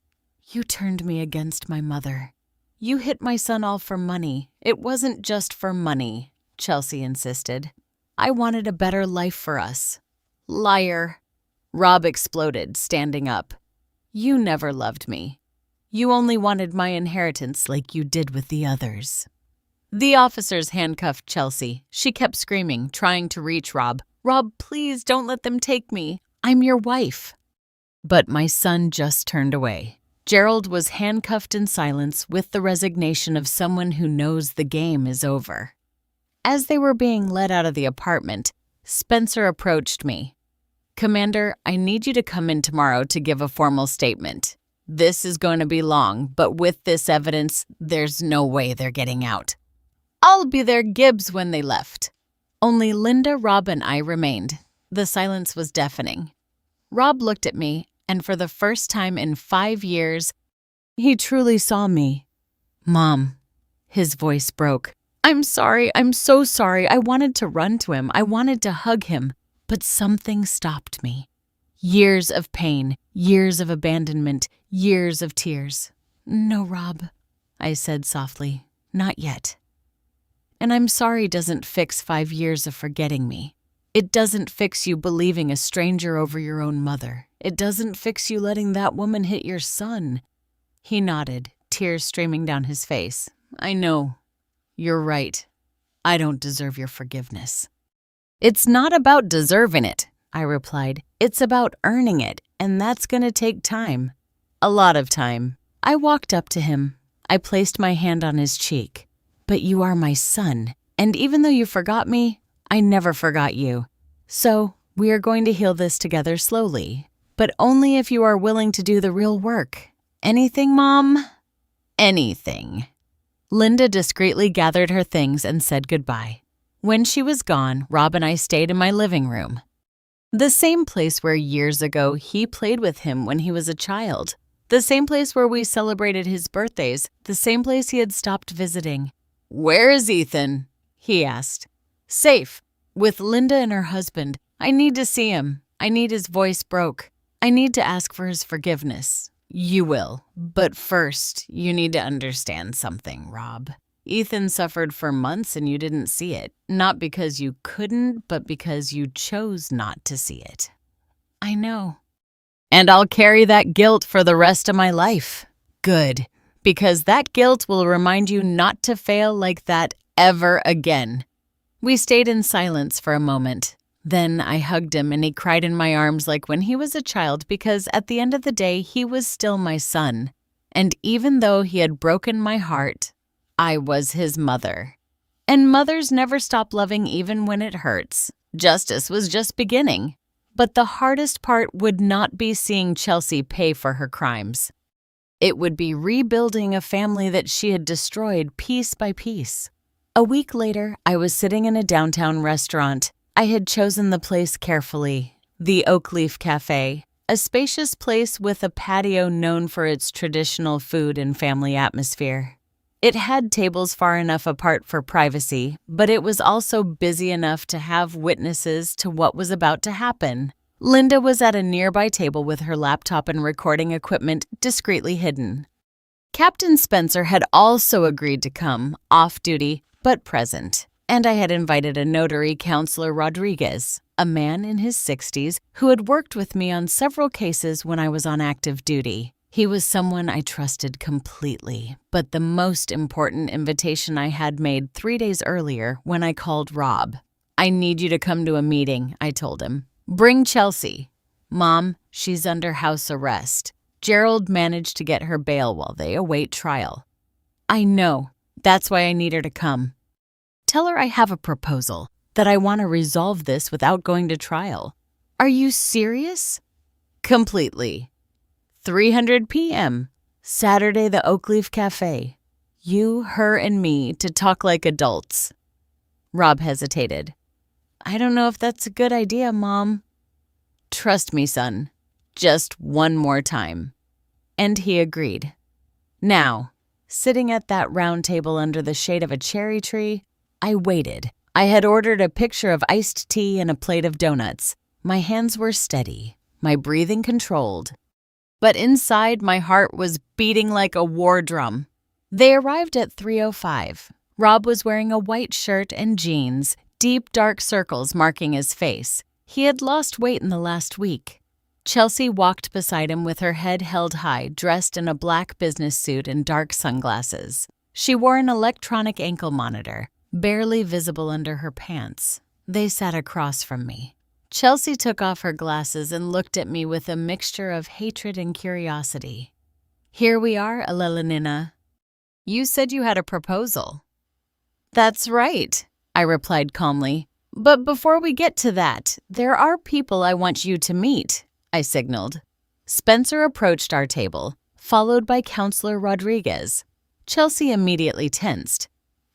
[SPEAKER 1] "You turned me against my mother. You hit my son all for money. It wasn't just for money," Chelsea insisted. "I wanted a better life for us." "Liar." Rob exploded, standing up. "You never loved me. You only wanted my inheritance like you did with the others." The officers handcuffed Chelsea. She kept screaming, trying to reach Rob. "Rob, please don't let them take me. I'm your wife." But my son just turned away. Gerald was handcuffed in silence with the resignation of someone who knows the game is over. As they were being led out of the apartment, Spencer approached me. "Commander, I need you to come in tomorrow to give a formal statement. This is going to be long, but with this evidence, there's no way they're getting out." "I'll be their Gibbs when they left." Only Linda, Rob, and I remained. The silence was deafening. Rob looked at me, and for the first time in 5 years, he truly saw me. "Mom," his voice broke. "I'm sorry. I'm so sorry. I wanted to run to him. I wanted to hug him. But something stopped me. Years of pain, years of abandonment, years of tears." "No, Rob," I said softly. "Not yet." "And I'm sorry doesn't fix 5 years of forgetting me. It doesn't fix you believing a stranger over your own mother. It doesn't fix you letting that woman hit your son." He nodded, tears streaming down his face. "I know. You're right. I don't deserve your forgiveness." "It's not about deserving it," I replied. "It's about earning it, and that's going to take time. A lot of time." I walked up to him. I placed my hand on his cheek. "But you are my son, and even though you forgot me, I never forgot you. So we are going to heal this together slowly, but only if you are willing to do the real work. Anything, Mom?" "Anything." Linda discreetly gathered her things and said goodbye. When she was gone, Rob and I stayed in my living room. The same place where years ago he played with him when he was a child. The same place where we celebrated his birthdays. The same place he had stopped visiting. "Where is Ethan?" he asked. "Safe, with Linda and her husband. I need to see him. I need his voice broke. I need to ask for his forgiveness." "You will. But first, you need to understand something, Rob. Ethan suffered for months and you didn't see it. Not because you couldn't, but because you chose not to see it." "I know." "And I'll carry that guilt for the rest of my life." "Good. Because that guilt will remind you not to fail like that ever again." We stayed in silence for a moment. Then I hugged him and he cried in my arms like when he was a child because at the end of the day, he was still my son. And even though he had broken my heart, I was his mother. And mothers never stop loving even when it hurts. Justice was just beginning. But the hardest part would not be seeing Chelsea pay for her crimes. It would be rebuilding a family that she had destroyed piece by piece. A week later, I was sitting in a downtown restaurant. I had chosen the place carefully. The Oakleaf Cafe, a spacious place with a patio known for its traditional food and family atmosphere. It had tables far enough apart for privacy, but it was also busy enough to have witnesses to what was about to happen. Linda was at a nearby table with her laptop and recording equipment discreetly hidden. Captain Spencer had also agreed to come, off-duty, but present, and I had invited a notary, Counselor Rodriguez, a man in his 60s who had worked with me on several cases when I was on active duty. He was someone I trusted completely, but the most important invitation I had made 3 days earlier when I called Rob. "I need you to come to a meeting," I told him. "Bring Chelsea." "Mom, she's under house arrest. Gerald managed to get her bail while they await trial." "I know. That's why I need her to come." "Tell her I have a proposal, that I want to resolve this without going to trial." "Are you serious?" "Completely." 3:00 p.m., Saturday, the Oakleaf Cafe. You, her, and me to talk like adults. Rob hesitated. "I don't know if that's a good idea, Mom." "Trust me, son. Just one more time." And he agreed. Now, sitting at that round table under the shade of a cherry tree, I waited. I had ordered a pitcher of iced tea and a plate of donuts. My hands were steady, my breathing controlled. But inside, my heart was beating like a war drum. They arrived at 3:05. Rob was wearing a white shirt and jeans, deep dark circles marking his face. He had lost weight in the last week. Chelsea walked beside him with her head held high, dressed in a black business suit and dark sunglasses. She wore an electronic ankle monitor, barely visible under her pants. They sat across from me. Chelsea took off her glasses and looked at me with a mixture of hatred and curiosity. "Here we are, Alelinina. You said you had a proposal." "That's right," I replied calmly. "But before we get to that, there are people I want you to meet," I signaled. Spencer approached our table, followed by Counselor Rodriguez. Chelsea immediately tensed.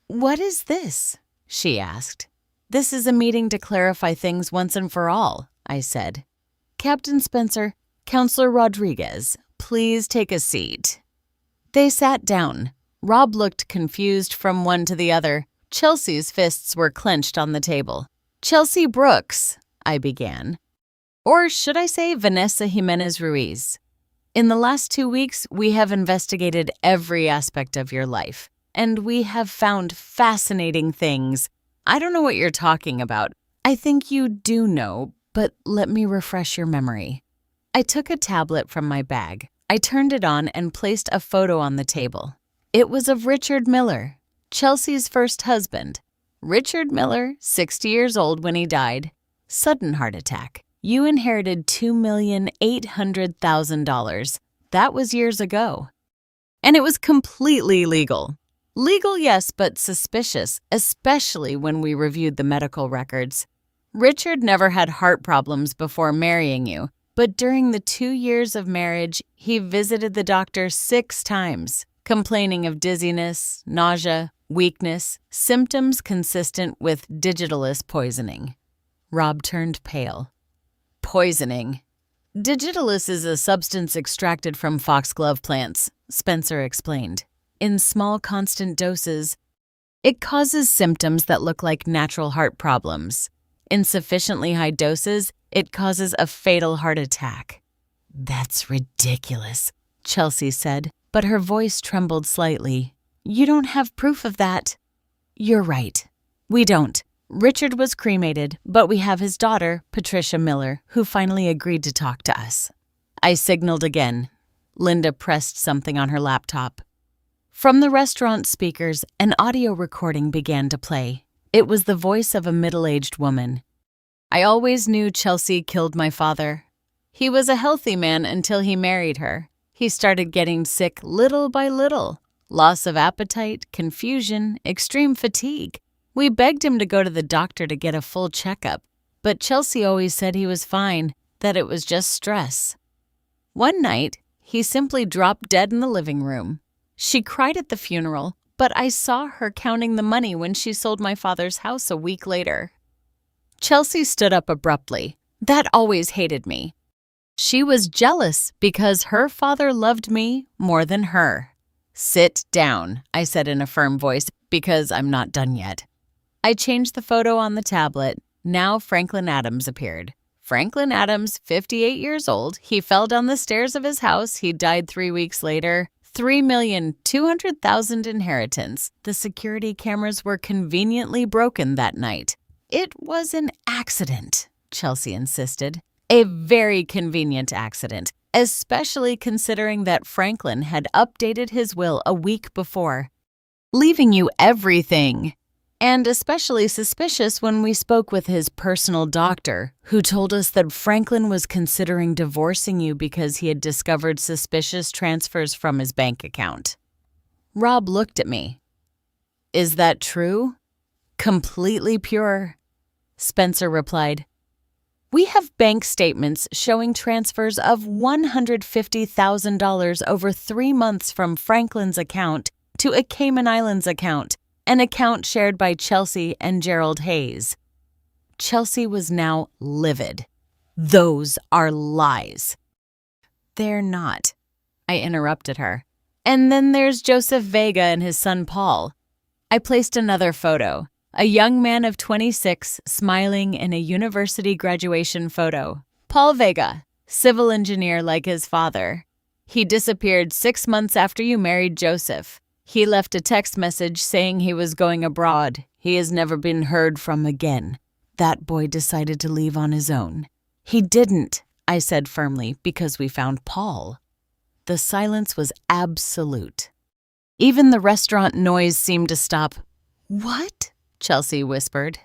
[SPEAKER 1] "What is this?" she asked. "This is a meeting to clarify things once and for all," I said. "Captain Spencer, Counselor Rodriguez, please take a seat." They sat down. Rob looked confused from one to the other. Chelsea's fists were clenched on the table. "Chelsea Brooks," I began. Or should I say Vanessa Jimenez Ruiz? "In the last 2 weeks, we have investigated every aspect of your life, and we have found fascinating things. I don't know what you're talking about. I think you do know, but let me refresh your memory." I took a tablet from my bag. I turned it on and placed a photo on the table. It was of Richard Miller, Chelsea's first husband. Richard Miller, 60 years old when he died. Sudden heart attack. You inherited $2,800,000. That was years ago. And it was completely legal. Legal, yes, but suspicious, especially when we reviewed the medical records. Richard never had heart problems before marrying you, but during the 2 years of marriage, he visited the doctor 6 times, complaining of dizziness, nausea, weakness, symptoms consistent with Digitalis poisoning. Rob turned pale. "Poisoning. Digitalis is a substance extracted from foxglove plants," Spencer explained. "In small, constant doses, it causes symptoms that look like natural heart problems. In sufficiently high doses, it causes a fatal heart attack." "That's ridiculous," Chelsea said, but her voice trembled slightly. "You don't have proof of that." "You're right. We don't. Richard was cremated, but we have his daughter, Patricia Miller, who finally agreed to talk to us." I signaled again. Linda pressed something on her laptop. From the restaurant speakers, an audio recording began to play. It was the voice of a middle-aged woman. "I always knew Chelsea killed my father. He was a healthy man until he married her. He started getting sick little by little. Loss of appetite, confusion, extreme fatigue. We begged him to go to the doctor to get a full checkup, but Chelsea always said he was fine, that it was just stress. One night, He simply dropped dead in the living room. She cried at the funeral, but I saw her counting the money when she sold my father's house a week later. Chelsea stood up abruptly. That always hated me. She was jealous because her father loved me more than her. Sit down, I said in a firm voice, because I'm not done yet. I changed the photo on the tablet. Now Franklin Adams appeared. Franklin Adams, 58 years old. He fell down the stairs of his house. He died 3 weeks later. $3,200,000 inheritance. The security cameras were conveniently broken that night. It was an accident, Chelsea insisted. A very convenient accident, especially considering that Franklin had updated his will a week before, leaving you everything. And especially suspicious when we spoke with his personal doctor, who told us that Franklin was considering divorcing you because he had discovered suspicious transfers from his bank account. Rob looked at me. Is that true? Completely pure. Spencer replied, We have bank statements showing transfers of $150,000 over 3 months from Franklin's account to a Cayman Islands account, an account shared by Chelsea and Gerald Hayes. Chelsea was now livid. Those are lies. They're not, I interrupted her. And then there's Joseph Vega and his son Paul. I placed another photo. A young man of 26 smiling in a university graduation photo. Paul Vega, civil engineer like his father. He disappeared 6 months after you married Joseph. He left a text message saying he was going abroad. He has never been heard from again. That boy decided to leave on his own. He didn't, I said firmly, because we found Paul. The silence was absolute. Even the restaurant noise seemed to stop. What? Chelsea whispered.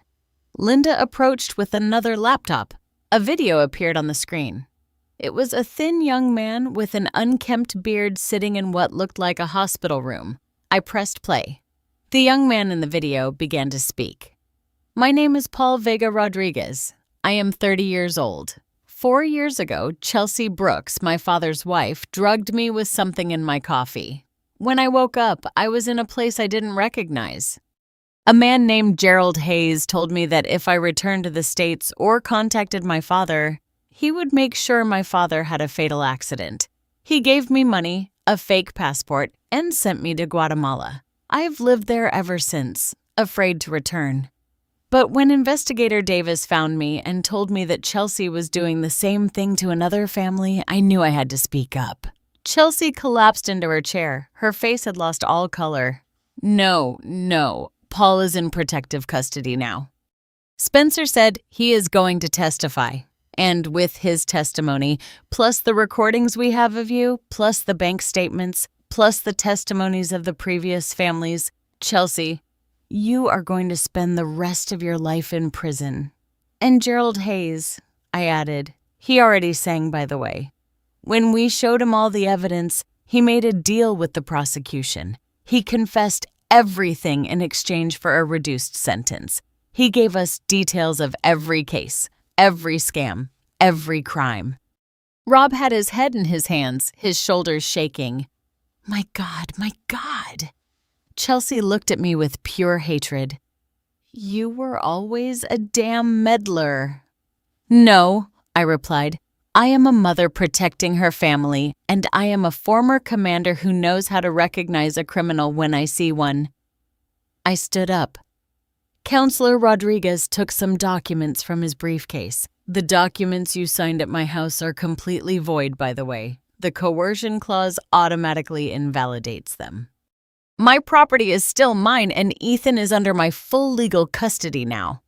[SPEAKER 1] Linda approached with another laptop. A video appeared on the screen. It was a thin young man with an unkempt beard sitting in what looked like a hospital room. I pressed play. The young man in the video began to speak. My name is Paul Vega Rodriguez. I am 30 years old. 4 years ago, Chelsea Brooks, my father's wife, drugged me with something in my coffee. When I woke up, I was in a place I didn't recognize. A man named Gerald Hayes told me that if I returned to the States or contacted my father, he would make sure my father had a fatal accident. He gave me money, a fake passport, and sent me to Guatemala. I've lived there ever since, afraid to return. But when investigator Davis found me and told me that Chelsea was doing the same thing to another family, I knew I had to speak up. Chelsea collapsed into her chair. Her face had lost all color. No. Paul is in protective custody now. Spencer said he is going to testify. And with his testimony, plus the recordings we have of you, plus the bank statements, plus the testimonies of the previous families, Chelsea, you are going to spend the rest of your life in prison. And Gerald Hayes, I added. He already sang, by the way. When we showed him all the evidence, he made a deal with the prosecution. He confessed everything in exchange for a reduced sentence. He gave us details of every case, every scam, every crime. Rob had his head in his hands, his shoulders shaking. My God. Chelsea looked at me with pure hatred. You were always a damn meddler. No, I replied. I am a mother protecting her family, and I am a former commander who knows how to recognize a criminal when I see one. I stood up. Counselor Rodriguez took some documents from his briefcase. The documents you signed at my house are completely void, by the way. The coercion clause automatically invalidates them. My property is still mine, and Ethan is under my full legal custody now.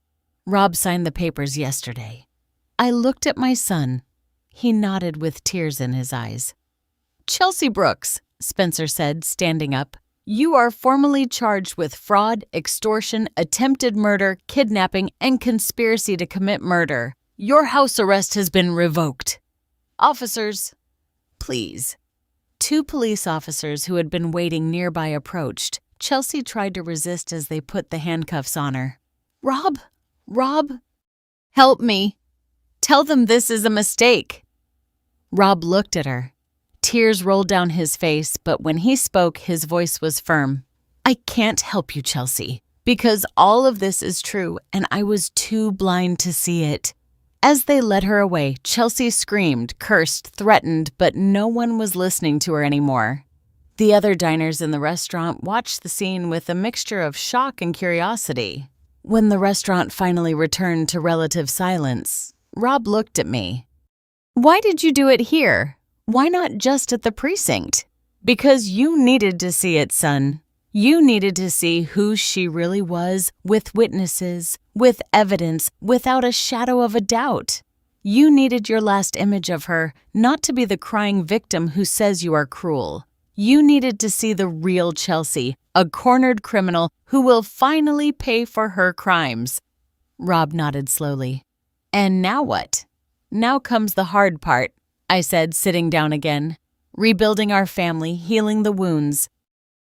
[SPEAKER 1] Rob signed the papers yesterday. I looked at my son. He nodded with tears in his eyes. Chelsea Brooks, Spencer said, standing up, you are formally charged with fraud, extortion, attempted murder, kidnapping, and conspiracy to commit murder. Your house arrest has been revoked. Officers, please. 2 police officers who had been waiting nearby approached. Chelsea tried to resist as they put the handcuffs on her. Rob, help me. Tell them this is a mistake. Rob looked at her. Tears rolled down his face, but when he spoke, his voice was firm. I can't help you, Chelsea, because all of this is true, and I was too blind to see it. As they led her away, Chelsea screamed, cursed, threatened, but no one was listening to her anymore. The other diners in the restaurant watched the scene with a mixture of shock and curiosity. When the restaurant finally returned to relative silence, Rob looked at me. Why did you do it here? Why not just at the precinct? Because you needed to see it, son. You needed to see who she really was, with witnesses, with evidence, without a shadow of a doubt. You needed your last image of her, not to be the crying victim who says you are cruel. You needed to see the real Chelsea, a cornered criminal who will finally pay for her crimes. Rob nodded slowly. And now what? Now comes the hard part, I said, sitting down again. Rebuilding our family, healing the wounds,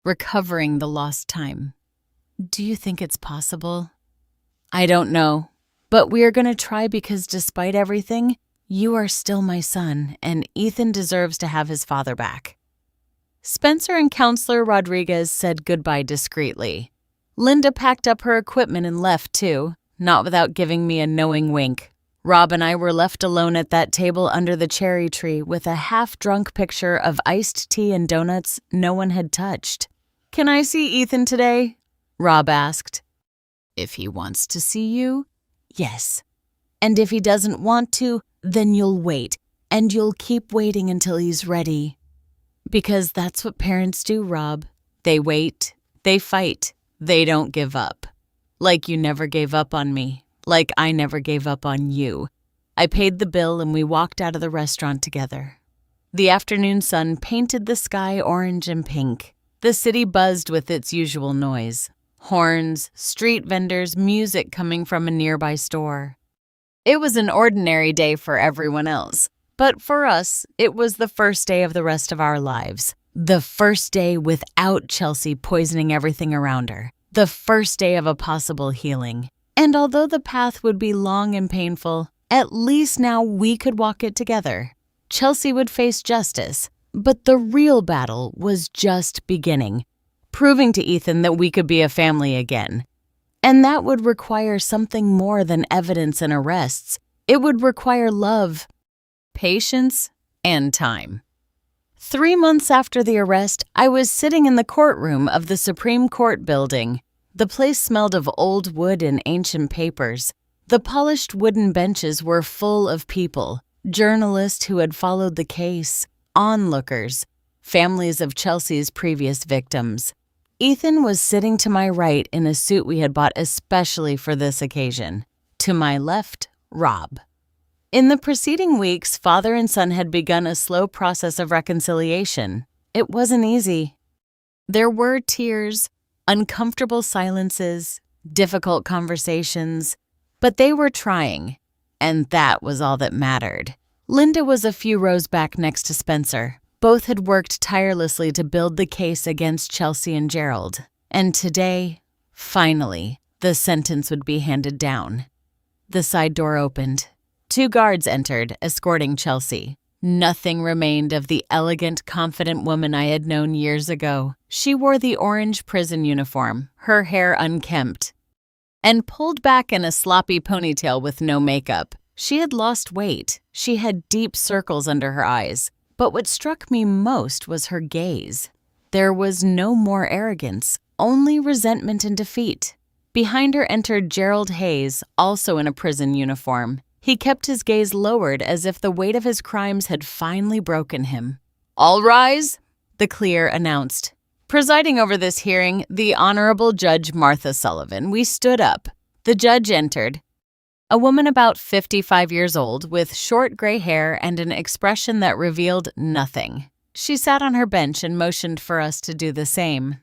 [SPEAKER 1] recovering the lost time. Do you think it's possible? I don't know, but we are going to try because despite everything, you are still my son, and Ethan deserves to have his father back. Spencer and Counselor Rodriguez said goodbye discreetly. Linda packed up her equipment and left too, not without giving me a knowing wink. Rob and I were left alone at that table under the cherry tree with a half-drunk picture of iced tea and donuts no one had touched. Can I see Ethan today? Rob asked. If he wants to see you, yes. And if he doesn't want to, then you'll wait, and you'll keep waiting until he's ready. Because that's what parents do, Rob. They wait, they fight, they don't give up. Like you never gave up on me. Like I never gave up on you. I paid the bill and we walked out of the restaurant together. The afternoon sun painted the sky orange and pink. The city buzzed with its usual noise. Horns, street vendors, music coming from a nearby store. It was an ordinary day for everyone else, but for us, it was the first day of the rest of our lives. The first day without Chelsea poisoning everything around her. The first day of a possible healing. And although the path would be long and painful, at least now we could walk it together. Chelsea would face justice, but the real battle was just beginning, proving to Ethan that we could be a family again. And that would require something more than evidence and arrests. It would require love, patience, and time. 3 months after the arrest, I was sitting in the courtroom of the Supreme Court building. The place smelled of old wood and ancient papers. The polished wooden benches were full of people, journalists who had followed the case, onlookers, families of Chelsea's previous victims. Ethan was sitting to my right in a suit we had bought especially for this occasion. To my left, Rob. In the preceding weeks, father and son had begun a slow process of reconciliation. It wasn't easy. There were tears, uncomfortable silences, difficult conversations, but they were trying, and that was all that mattered. Linda was a few rows back next to Spencer. Both had worked tirelessly to build the case against Chelsea and Gerald, and today, finally, the sentence would be handed down. The side door opened. 2 guards entered, escorting Chelsea. Nothing remained of the elegant, confident woman I had known years ago. She wore the orange prison uniform, her hair unkempt, and pulled back in a sloppy ponytail with no makeup. She had lost weight. She had deep circles under her eyes. But what struck me most was her gaze. There was no more arrogance, only resentment and defeat. Behind her entered Gerald Hayes, also in a prison uniform. He kept his gaze lowered as if the weight of his crimes had finally broken him. "All rise," the clear announced. Presiding over this hearing, the Honorable Judge Martha Sullivan. We stood up. The judge entered. A woman about 55 years old with short gray hair and an expression that revealed nothing. She sat on her bench and motioned for us to do the same.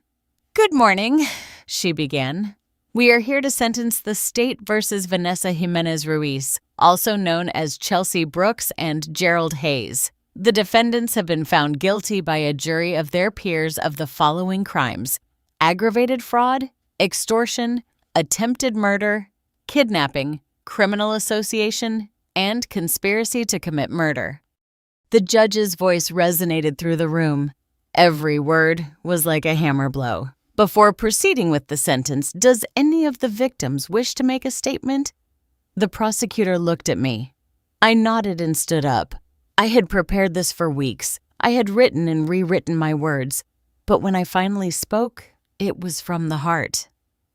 [SPEAKER 1] "Good morning," she began. "We are here to sentence the state versus Vanessa Jimenez Ruiz, also known as Chelsea Brooks and Gerald Hayes. The defendants have been found guilty by a jury of their peers of the following crimes: aggravated fraud, extortion, attempted murder, kidnapping, criminal association, and conspiracy to commit murder." The judge's voice resonated through the room. Every word was like a hammer blow. Before proceeding with the sentence, does any of the victims wish to make a statement? The prosecutor looked at me. I nodded and stood up. I had prepared this for weeks. I had written and rewritten my words. But when I finally spoke, it was from the heart.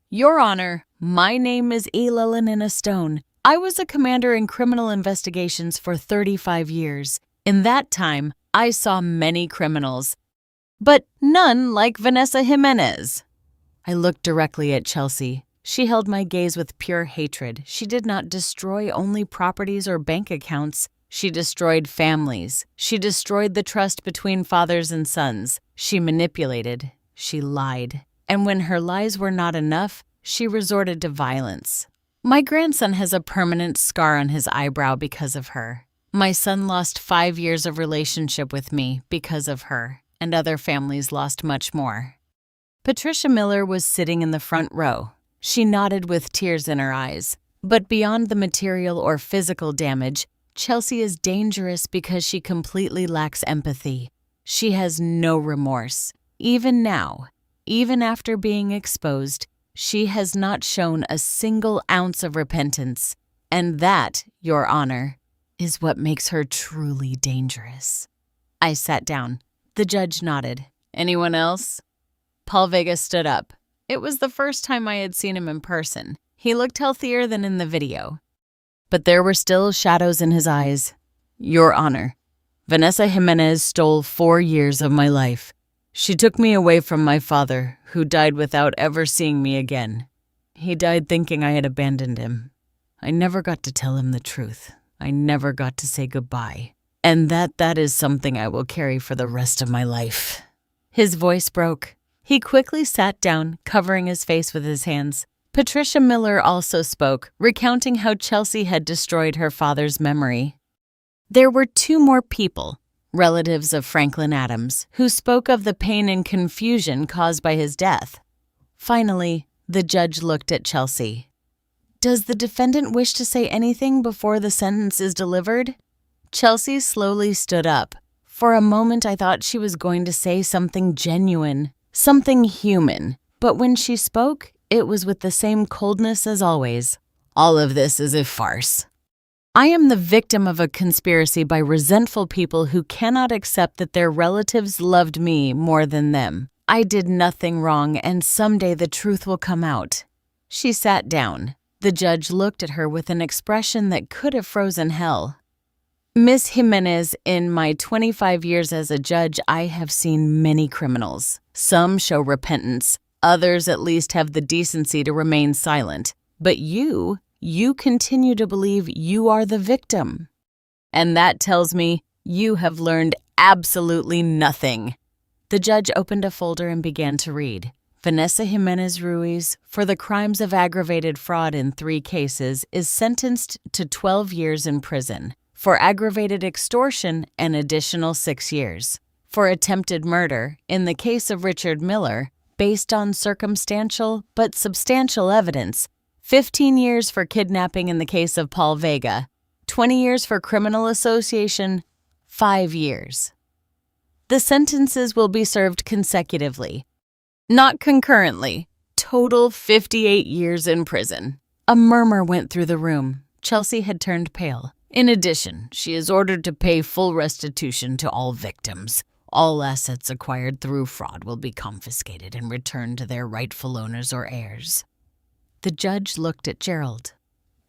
[SPEAKER 1] Your Honor, my name is Elelin Stone. I was a commander in criminal investigations for 35 years. In that time, I saw many criminals, but none like Vanessa Jimenez. I looked directly at Chelsea. She held my gaze with pure hatred. She did not destroy only properties or bank accounts. She destroyed families. She destroyed the trust between fathers and sons. She manipulated. She lied. And when her lies were not enough, she resorted to violence. My grandson has a permanent scar on his eyebrow because of her. My son lost 5 years of relationship with me because of her, and other families lost much more. Patricia Miller was sitting in the front row. She nodded with tears in her eyes. But beyond the material or physical damage, Chelsea is dangerous because she completely lacks empathy. She has no remorse. Even now, even after being exposed, she has not shown a single ounce of repentance. And that, Your Honor, is what makes her truly dangerous. I sat down. The judge nodded. Anyone else? Paul Vega stood up. It was the first time I had seen him in person. He looked healthier than in the video. But there were still shadows in his eyes. Your Honor, Vanessa Jimenez stole 4 years of my life. She took me away from my father, who died without ever seeing me again. He died thinking I had abandoned him. I never got to tell him the truth. I never got to say goodbye. And that is something I will carry for the rest of my life. His voice broke. He quickly sat down, covering his face with his hands. Patricia Miller also spoke, recounting how Chelsea had destroyed her father's memory. There were 2 more people, relatives of Franklin Adams, who spoke of the pain and confusion caused by his death. Finally, the judge looked at Chelsea. Does the defendant wish to say anything before the sentence is delivered? Chelsea slowly stood up. For a moment, I thought she was going to say something genuine, something human. But when she spoke, it was with the same coldness as always. All of this is a farce. I am the victim of a conspiracy by resentful people who cannot accept that their relatives loved me more than them. I did nothing wrong, and someday the truth will come out. She sat down. The judge looked at her with an expression that could have frozen hell. Miss Jimenez, in my 25 years as a judge, I have seen many criminals. Some show repentance. Others at least have the decency to remain silent. But you continue to believe you are the victim. And that tells me you have learned absolutely nothing. The judge opened a folder and began to read. Vanessa Jimenez Ruiz, for the crimes of aggravated fraud in 3 cases, is sentenced to 12 years in prison. For aggravated extortion, an additional 6 years. For attempted murder, in the case of Richard Miller, based on circumstantial but substantial evidence, 15 years for kidnapping in the case of Paul Vega, 20 years for criminal association, 5 years. The sentences will be served consecutively, not concurrently. Total 58 years in prison. A murmur went through the room. Chelsea had turned pale. In addition, she is ordered to pay full restitution to all victims. All assets acquired through fraud will be confiscated and returned to their rightful owners or heirs. The judge looked at Gerald.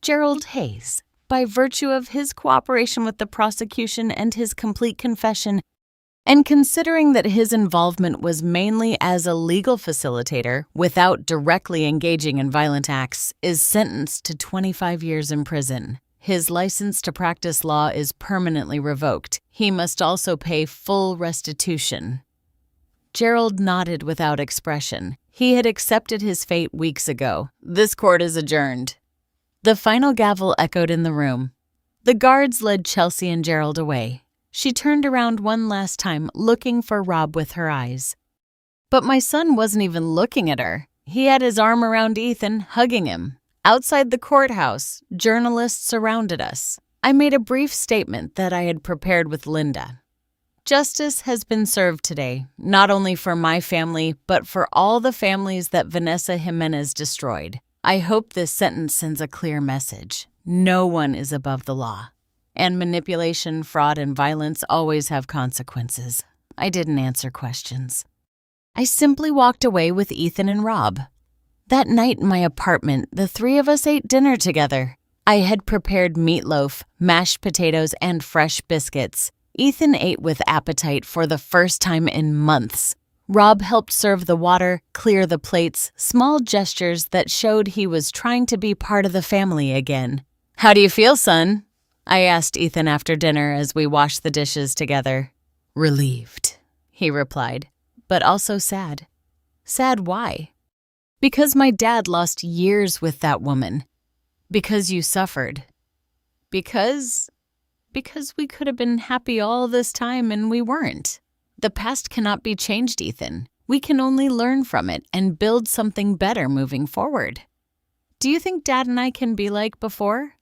[SPEAKER 1] Gerald Hayes, by virtue of his cooperation with the prosecution and his complete confession, and considering that his involvement was mainly as a legal facilitator without directly engaging in violent acts, is sentenced to 25 years in prison. His license to practice law is permanently revoked. He must also pay full restitution. Gerald nodded without expression. He had accepted his fate weeks ago. This court is adjourned. The final gavel echoed in the room. The guards led Chelsea and Gerald away. She turned around one last time, looking for Rob with her eyes. But my son wasn't even looking at her. He had his arm around Ethan, hugging him. Outside the courthouse, journalists surrounded us. I made a brief statement that I had prepared with Linda. Justice has been served today, not only for my family, but for all the families that Vanessa Jimenez destroyed. I hope this sentence sends a clear message. No one is above the law. And manipulation, fraud, and violence always have consequences. I didn't answer questions. I simply walked away with Ethan and Rob. That night in my apartment, the three of us ate dinner together. I had prepared meatloaf, mashed potatoes, and fresh biscuits. Ethan ate with appetite for the first time in months. Rob helped serve the water, clear the plates, small gestures that showed he was trying to be part of the family again. "How do you feel, son?" I asked Ethan after dinner as we washed the dishes together. "Relieved," he replied, but also sad. Sad why? Because my dad lost years with that woman. Because you suffered. Because we could have been happy all this time and we weren't. The past cannot be changed, Ethan. We can only learn from it and build something better moving forward. Do you think Dad and I can be like before?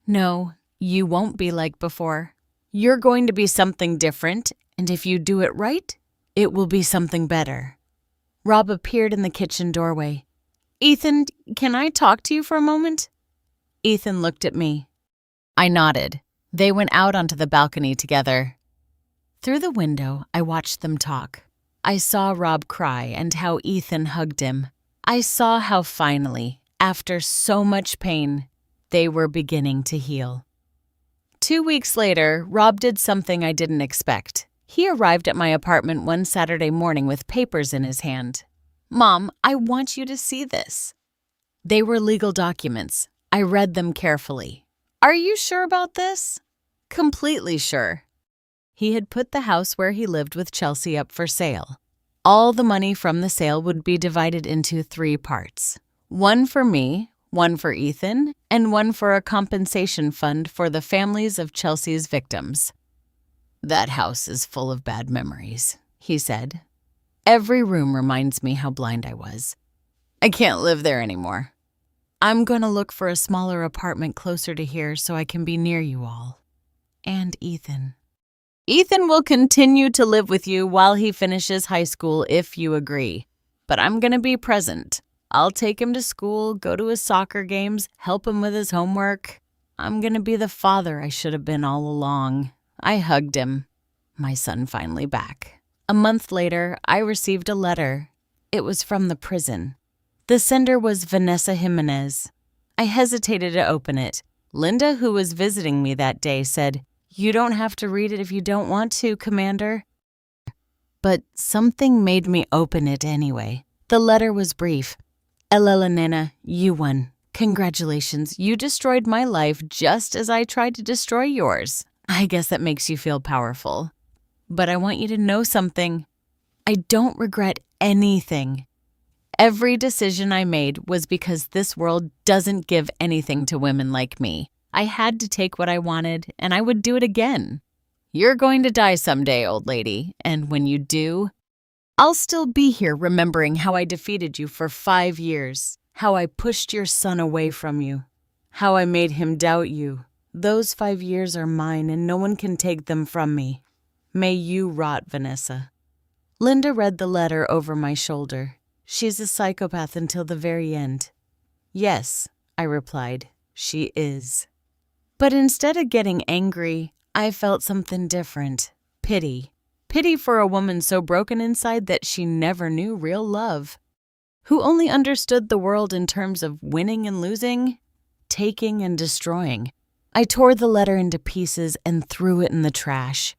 [SPEAKER 1] No, you won't be like before. You're going to be something different, and if you do it right, it will be something better. Rob appeared in the kitchen doorway. "Ethan, can I talk to you for a moment?" Ethan looked at me. I nodded. They went out onto the balcony together. Through the window, I watched them talk. I saw Rob cry and how Ethan hugged him. I saw how finally, after so much pain, they were beginning to heal. 2 weeks later, Rob did something I didn't expect. He arrived at my apartment one Saturday morning with papers in his hand. "Mom, I want you to see this." They were legal documents. I read them carefully. "Are you sure about this?" "Completely sure." He had put the house where he lived with Chelsea up for sale. All the money from the sale would be divided into 3 parts. One for me, one for Ethan, and one for a compensation fund for the families of Chelsea's victims. "That house is full of bad memories," he said. "Every room reminds me how blind I was. I can't live there anymore. I'm going to look for a smaller apartment closer to here so I can be near you all. And Ethan. Ethan will continue to live with you while he finishes high school if you agree. But I'm going to be present. I'll take him to school, go to his soccer games, help him with his homework. I'm going to be the father I should have been all along." I hugged him. My son finally back. A month later, I received a letter. It was from the prison. The sender was Vanessa Jimenez. I hesitated to open it. Linda, who was visiting me that day, said, "You don't have to read it if you don't want to, Commander." But something made me open it anyway. The letter was brief. "Elela Nena, you won. Congratulations, you destroyed my life just as I tried to destroy yours. I guess that makes you feel powerful. But I want you to know something. I don't regret anything. Every decision I made was because this world doesn't give anything to women like me. I had to take what I wanted, and I would do it again. You're going to die someday, old lady, and when you do, I'll still be here remembering how I defeated you for 5 years, how I pushed your son away from you, how I made him doubt you. Those 5 years are mine, and no one can take them from me. May you rot, Vanessa." Linda read the letter over my shoulder. "She's a psychopath until the very end." "Yes," I replied, "she is." But instead of getting angry, I felt something different. Pity. Pity for a woman so broken inside that she never knew real love. Who only understood the world in terms of winning and losing, taking and destroying. I tore the letter into pieces and threw it in the trash.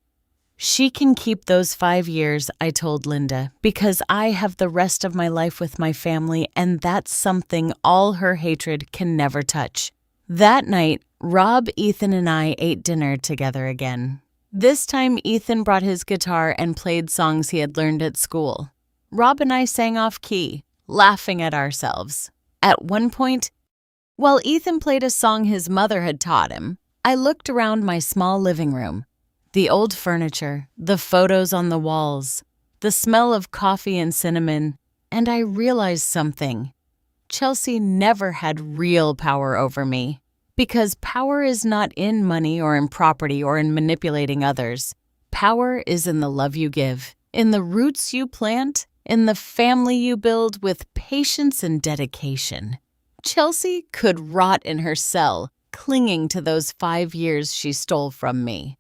[SPEAKER 1] "She can keep those 5 years," I told Linda, "because I have the rest of my life with my family, and that's something all her hatred can never touch." That night, Rob, Ethan, and I ate dinner together again. This time, Ethan brought his guitar and played songs he had learned at school. Rob and I sang off-key, laughing at ourselves. At one point, while Ethan played a song his mother had taught him, I looked around my small living room. The old furniture, the photos on the walls, the smell of coffee and cinnamon, and I realized something. Chelsea never had real power over me. Because power is not in money or in property or in manipulating others. Power is in the love you give, in the roots you plant, in the family you build with patience and dedication. Chelsea could rot in her cell, clinging to those 5 years she stole from me.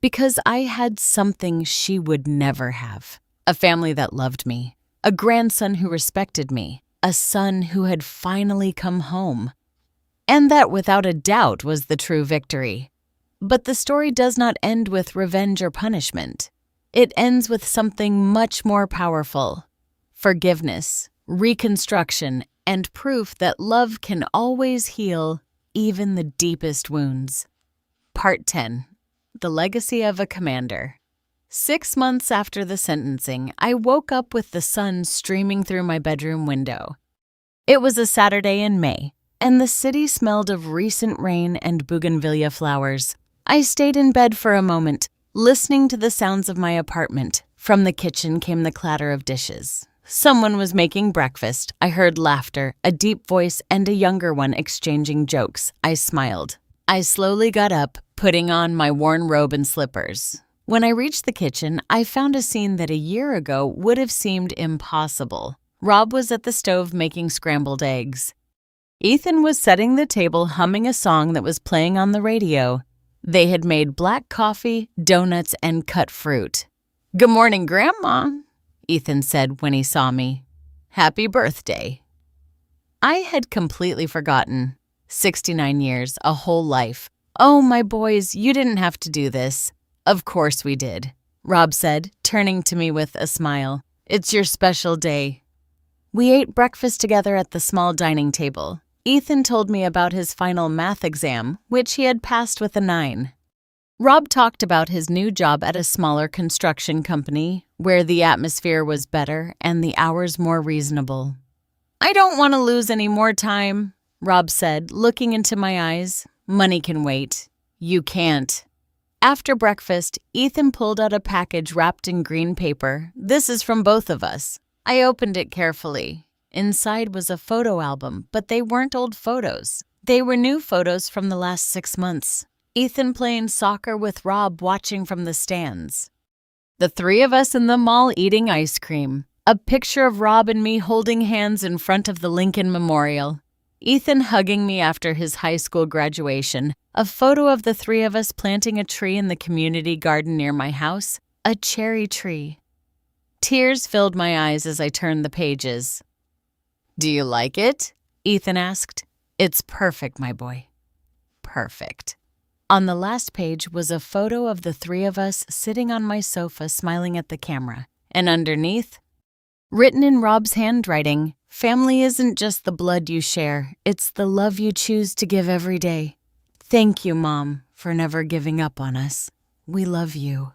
[SPEAKER 1] Because I had something she would never have. A family that loved me, a grandson who respected me, a son who had finally come home. And that without a doubt was the true victory. But the story does not end with revenge or punishment. It ends with something much more powerful: forgiveness, reconstruction, and proof that love can always heal even the deepest wounds. Part 10. The Legacy of a Commander. 6 months after the sentencing, I woke up with the sun streaming through my bedroom window. It was a Saturday in May, and the city smelled of recent rain and bougainvillea flowers. I stayed in bed for a moment, listening to the sounds of my apartment. From the kitchen came the clatter of dishes. Someone was making breakfast. I heard laughter, a deep voice, and a younger one exchanging jokes. I smiled. I slowly got up, putting on my worn robe and slippers. When I reached the kitchen, I found a scene that a year ago would have seemed impossible. Rob was at the stove making scrambled eggs. Ethan was setting the table humming a song that was playing on the radio. They had made black coffee, donuts, and cut fruit. "Good morning, Grandma," Ethan said when he saw me. "Happy birthday." I had completely forgotten. 69 years, a whole life. "Oh, my boys, you didn't have to do this." "Of course we did," Rob said, turning to me with a smile. "It's your special day." We ate breakfast together at the small dining table. Ethan told me about his final math exam, which he had passed with a 9. Rob talked about his new job at a smaller construction company, where the atmosphere was better and the hours more reasonable. "I don't want to lose any more time," Rob said, looking into my eyes. "Money can wait. You can't." After breakfast, Ethan pulled out a package wrapped in green paper. "This is from both of us." I opened it carefully. Inside was a photo album, but they weren't old photos. They were new photos from the last 6 months. Ethan playing soccer with Rob watching from the stands. The 3 of us in the mall eating ice cream. A picture of Rob and me holding hands in front of the Lincoln Memorial. Ethan hugging me after his high school graduation. A photo of the 3 of us planting a tree in the community garden near my house. A cherry tree. Tears filled my eyes as I turned the pages. "Do you like it?" Ethan asked. "It's perfect, my boy. Perfect." On the last page was a photo of the 3 of us sitting on my sofa smiling at the camera. And underneath, written in Rob's handwriting, "Family isn't just the blood you share, it's the love you choose to give every day. Thank you, Mom, for never giving up on us. We love you."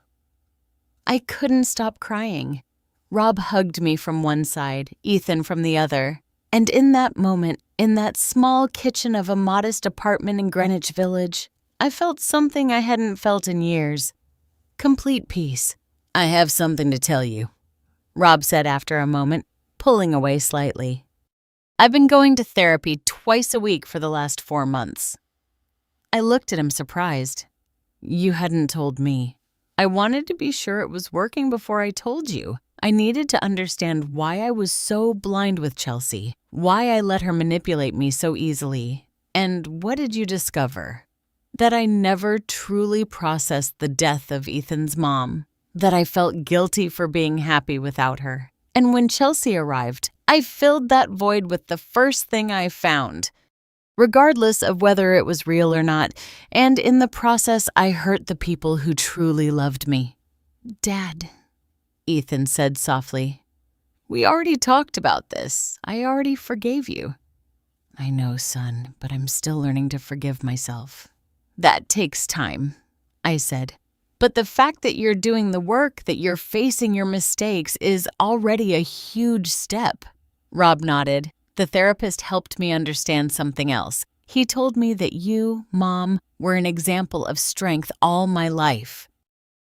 [SPEAKER 1] I couldn't stop crying. Rob hugged me from one side, Ethan from the other. And in that moment, in that small kitchen of a modest apartment in Greenwich Village, I felt something I hadn't felt in years. Complete peace. "I have something to tell you," Rob said after a moment, pulling away slightly. "I've been going to therapy twice a week for the last 4 months." I looked at him surprised. "You hadn't told me." "I wanted to be sure it was working before I told you. I needed to understand why I was so blind with Chelsea, why I let her manipulate me so easily. And what did you discover?" "That I never truly processed the death of Ethan's mom, that I felt guilty for being happy without her. And when Chelsea arrived, I filled that void with the first thing I found, regardless of whether it was real or not, and in the process I hurt the people who truly loved me." "Dad," Ethan said softly. "We already talked about this. I already forgave you." "I know, son, but I'm still learning to forgive myself." "That takes time," I said. "But the fact that you're doing the work, that you're facing your mistakes, is already a huge step." Rob nodded. The therapist helped me understand something else. He told me that you, Mom, were an example of strength all my life.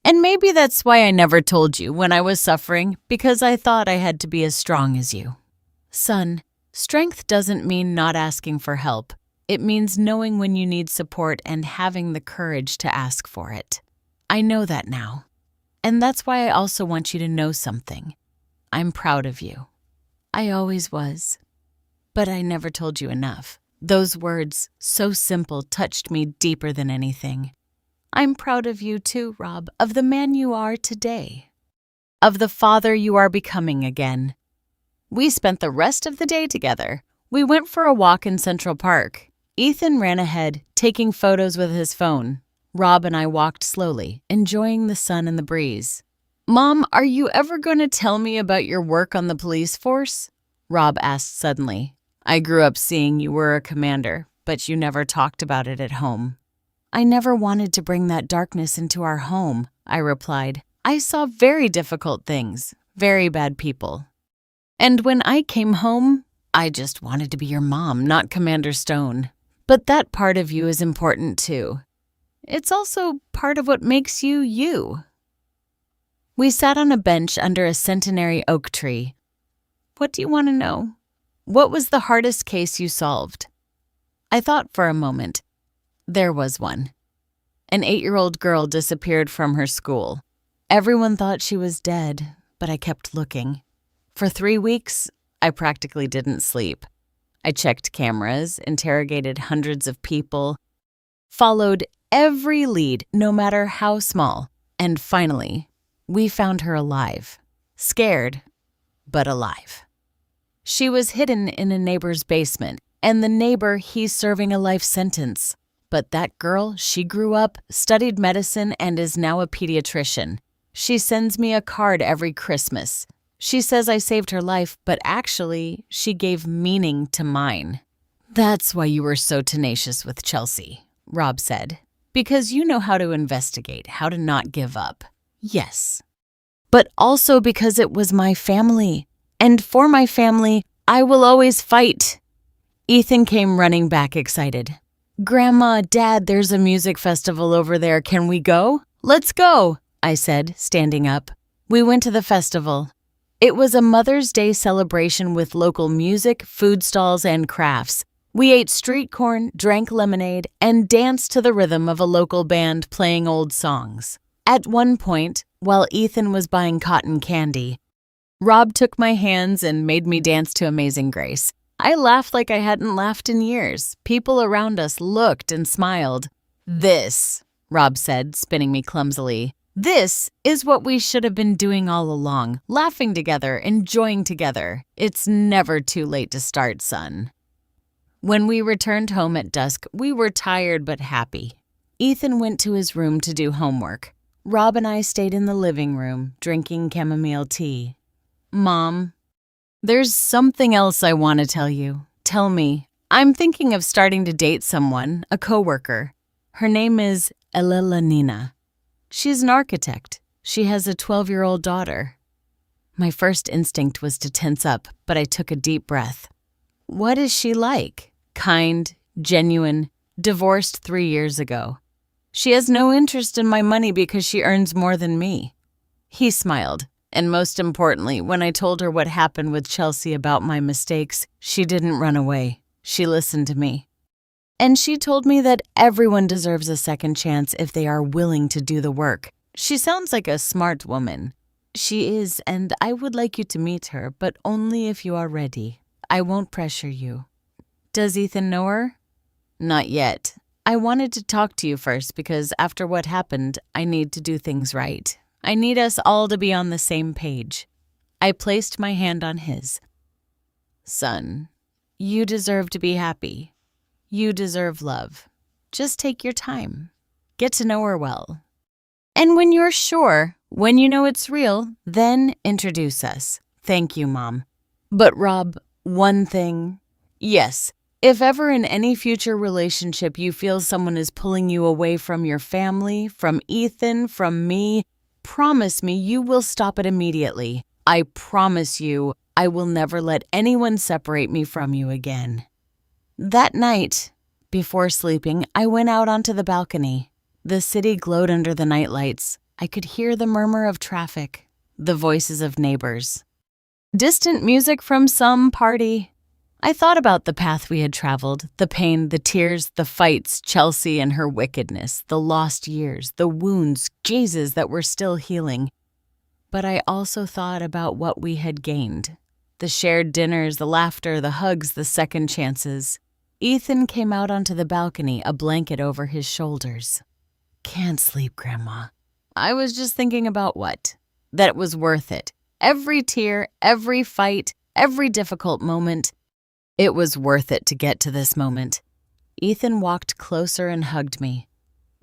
[SPEAKER 1] And maybe that's why I never told you when I was suffering, because I thought I had to be as strong as you. Son, strength doesn't mean not asking for help. It means knowing when you need support and having the courage to ask for it. I know that now. And that's why I also want you to know something. I'm proud of you. I always was. But I never told you enough. Those words, so simple, touched me deeper than anything. I'm proud of you too, Rob, of the man you are today. Of the father you are becoming again. We spent the rest of the day together. We went for a walk in Central Park. Ethan ran ahead, taking photos with his phone. Rob and I walked slowly, enjoying the sun and the breeze. Mom, are you ever going to tell me about your work on the police force? Rob asked suddenly. I grew up seeing you were a commander, but you never talked about it at home. I never wanted to bring that darkness into our home, I replied. I saw very difficult things, very bad people. And when I came home, I just wanted to be your mom, not Commander Stone. But that part of you is important too. It's also part of what makes you you. We sat on a bench under a centenary oak tree. What do you want to know? What was the hardest case you solved? I thought for a moment. There was one. An 8-year-old girl disappeared from her school. Everyone thought she was dead, but I kept looking. For 3 weeks, I practically didn't sleep. I checked cameras, interrogated hundreds of people, followed every lead, no matter how small, and finally, we found her alive. Scared, but alive. She was hidden in a neighbor's basement, and the neighbor, he's serving a life sentence. But that girl, she grew up, studied medicine, and is now a pediatrician. She sends me a card every Christmas. She says I saved her life, but actually, she gave meaning to mine. That's why you were so tenacious with Chelsea, Rob said. Because you know how to investigate, how to not give up. Yes. But also because it was my family. And for my family, I will always fight. Ethan came running back excited. Grandma, Dad, there's a music festival over there. Can we go? Let's go, I said, standing up. We went to the festival. It was a Mother's Day celebration with local music, food stalls, and crafts. We ate street corn, drank lemonade, and danced to the rhythm of a local band playing old songs. At one point, while Ethan was buying cotton candy, Rob took my hands and made me dance to Amazing Grace. I laughed like I hadn't laughed in years. People around us looked and smiled. This, Rob said, spinning me clumsily. This is what we should have been doing all along, laughing together, enjoying together. It's never too late to start, son. When we returned home at dusk, we were tired but happy. Ethan went to his room to do homework. Rob and I stayed in the living room, drinking chamomile tea. Mom, there's something else I want to tell you. Tell me. I'm thinking of starting to date someone, a coworker. Her name is Elelanina. She's an architect. She has a 12-year-old daughter. My first instinct was to tense up, but I took a deep breath. What is she like? Kind, genuine, divorced 3 years ago. She has no interest in my money because she earns more than me. He smiled, and most importantly, when I told her what happened with Chelsea about my mistakes, she didn't run away. She listened to me. And she told me that everyone deserves a second chance if they are willing to do the work. She sounds like a smart woman. She is, and I would like you to meet her, but only if you are ready. I won't pressure you. Does Ethan know her? Not yet. I wanted to talk to you first because after what happened, I need to do things right. I need us all to be on the same page. I placed my hand on his. Son, you deserve to be happy. You deserve love. Just take your time. Get to know her well. And when you're sure, when you know it's real, then introduce us. Thank you, Mom. But Rob, one thing. Yes, if ever in any future relationship you feel someone is pulling you away from your family, from Ethan, from me, promise me you will stop it immediately. I promise you I will never let anyone separate me from you again. That night, before sleeping, I went out onto the balcony. The city glowed under the nightlights. I could hear the murmur of traffic, the voices of neighbors. Distant music from some party. I thought about the path we had traveled, the pain, the tears, the fights, Chelsea and her wickedness, the lost years, the wounds, Jesus, that were still healing. But I also thought about what we had gained. The shared dinners, the laughter, the hugs, the second chances. Ethan came out onto the balcony, a blanket over his shoulders. Can't sleep, Grandma. I was just thinking about what? That it was worth it. Every tear, every fight, every difficult moment. It was worth it to get to this moment. Ethan walked closer and hugged me.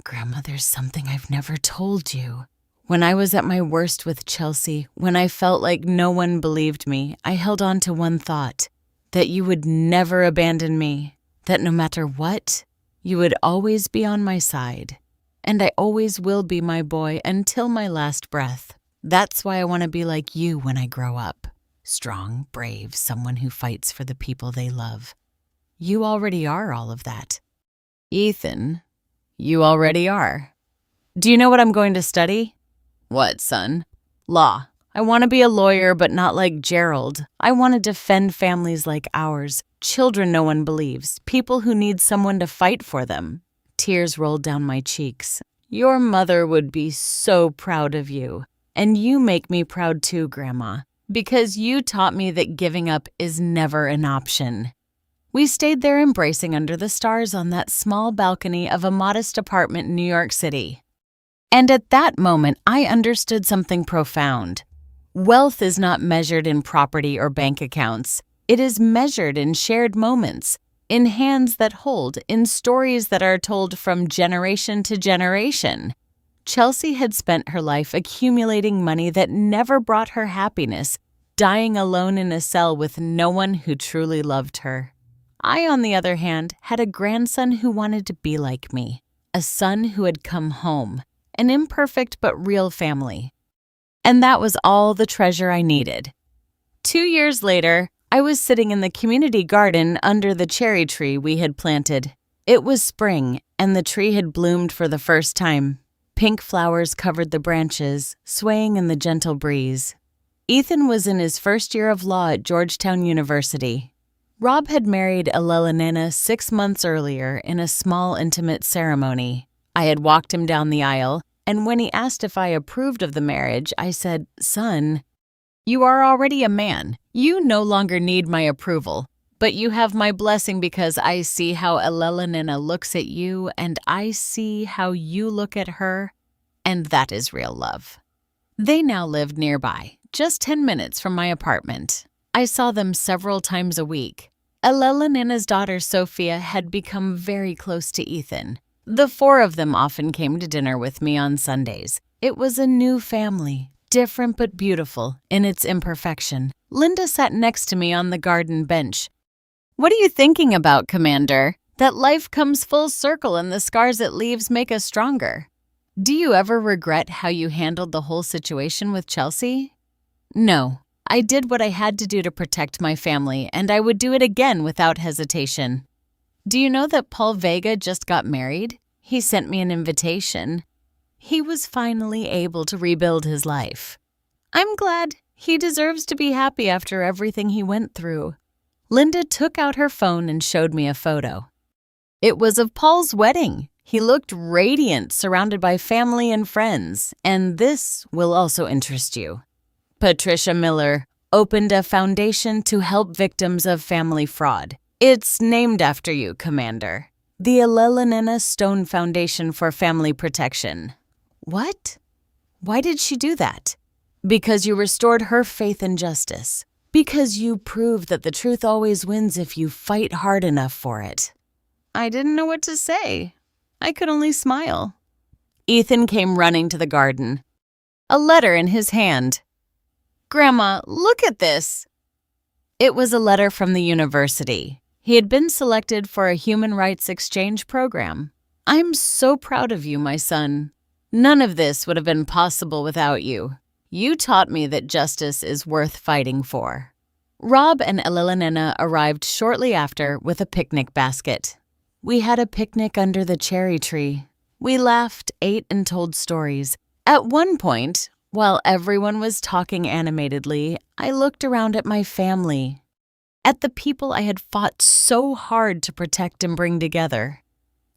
[SPEAKER 1] Grandma, there's something I've never told you. When I was at my worst with Chelsea, when I felt like no one believed me, I held on to one thought, that you would never abandon me, that no matter what, you would always be on my side. And I always will be my boy until my last breath. That's why I want to be like you when I grow up. Strong, brave, someone who fights for the people they love. You already are all of that. Ethan, you already are. Do you know what I'm going to study? What, son? Law. I want to be a lawyer, but not like Gerald. I want to defend families like ours, children no one believes, people who need someone to fight for them. Tears rolled down my cheeks. Your mother would be so proud of you. And you make me proud too, Grandma, because you taught me that giving up is never an option. We stayed there embracing under the stars on that small balcony of a modest apartment in New York City. And at that moment, I understood something profound. Wealth is not measured in property or bank accounts. It is measured in shared moments, in hands that hold, in stories that are told from generation to generation. Chelsea had spent her life accumulating money that never brought her happiness, dying alone in a cell with no one who truly loved her. I, on the other hand, had a grandson who wanted to be like me, a son who had come home, an imperfect but real family. And that was all the treasure I needed. 2 years later, I was sitting in the community garden under the cherry tree we had planted. It was spring, and the tree had bloomed for the first time. Pink flowers covered the branches, swaying in the gentle breeze. Ethan was in his first year of law at Georgetown University. Rob had married Elena 6 months earlier in a small, intimate ceremony. I had walked him down the aisle, and when he asked if I approved of the marriage, I said, "Son, you are already a man. You no longer need my approval, but you have my blessing because I see how Elena looks at you, and I see how you look at her, and that is real love." They now lived nearby, just 10 minutes from my apartment. I saw them several times a week. Elena's daughter, Sophia, had become very close to Ethan. The 4 of them often came to dinner with me on Sundays. It was a new family, different but beautiful in its imperfection. Linda sat next to me on the garden bench. "What are you thinking about, Commander? That life comes full circle and the scars it leaves make us stronger. Do you ever regret how you handled the whole situation with Chelsea?" "No. I did what I had to do to protect my family, and I would do it again without hesitation." "Do you know that Paul Vega just got married? He sent me an invitation. He was finally able to rebuild his life. I'm glad. He deserves to be happy after everything he went through." Linda took out her phone and showed me a photo. It was of Paul's wedding. He looked radiant, surrounded by family and friends, and this will also interest you. Patricia Miller opened a foundation to help victims of family fraud. It's named after you, Commander. The Elena Stone Foundation for Family Protection. What? Why did she do that? Because you restored her faith in justice. Because you proved that the truth always wins if you fight hard enough for it. I didn't know what to say. I could only smile. Ethan came running to the garden, a letter in his hand. "Grandma, look at this." It was a letter from the university. He had been selected for a human rights exchange program. "I'm so proud of you, my son. None of this would have been possible without you. You taught me that justice is worth fighting for." Rob and Elena arrived shortly after with a picnic basket. We had a picnic under the cherry tree. We laughed, ate, and told stories. At one point, while everyone was talking animatedly, I looked around at my family. at the people I had fought so hard to protect and bring together.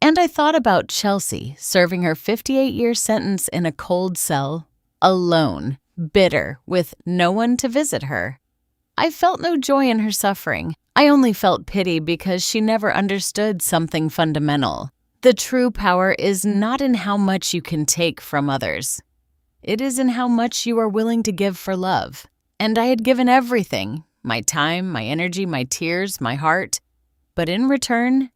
[SPEAKER 1] And I thought about Chelsea serving her 58-year sentence in a cold cell, alone, bitter, with no one to visit her. I felt no joy in her suffering. I only felt pity because she never understood something fundamental. The true power is not in how much you can take from others. It is in how much you are willing to give for love. And I had given everything, my time, my energy, my tears, my heart. But in return,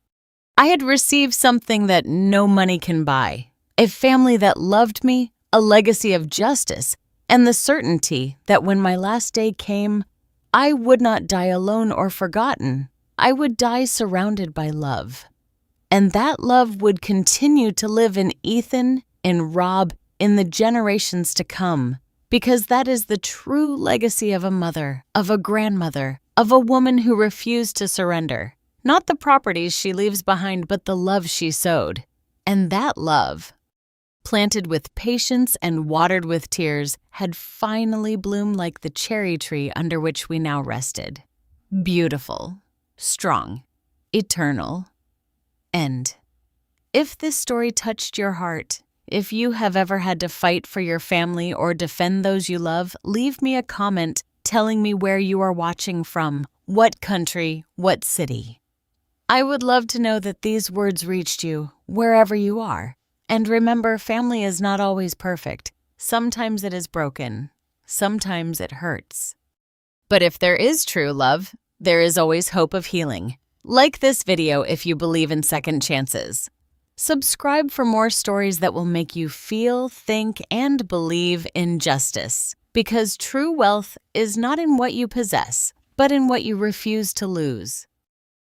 [SPEAKER 1] I had received something that no money can buy. A family that loved me, a legacy of justice, and the certainty that when my last day came, I would not die alone or forgotten. I would die surrounded by love. And that love would continue to live in Ethan, in Rob, in the generations to come, because that is the true legacy of a mother, of a grandmother, of a woman who refused to surrender. Not the properties she leaves behind, but the love she sowed. And that love, planted with patience and watered with tears, had finally bloomed like the cherry tree under which we now rested. Beautiful, strong, eternal. End. If this story touched your heart, if you have ever had to fight for your family or defend those you love, leave me a comment telling me where you are watching from, what country, what city. I would love to know that these words reached you, wherever you are. And remember, family is not always perfect. Sometimes it is broken. Sometimes it hurts. But if there is true love, there is always hope of healing. Like this video if you believe in second chances. Subscribe for more stories that will make you feel, think, and believe in justice. Because true wealth is not in what you possess, but in what you refuse to lose.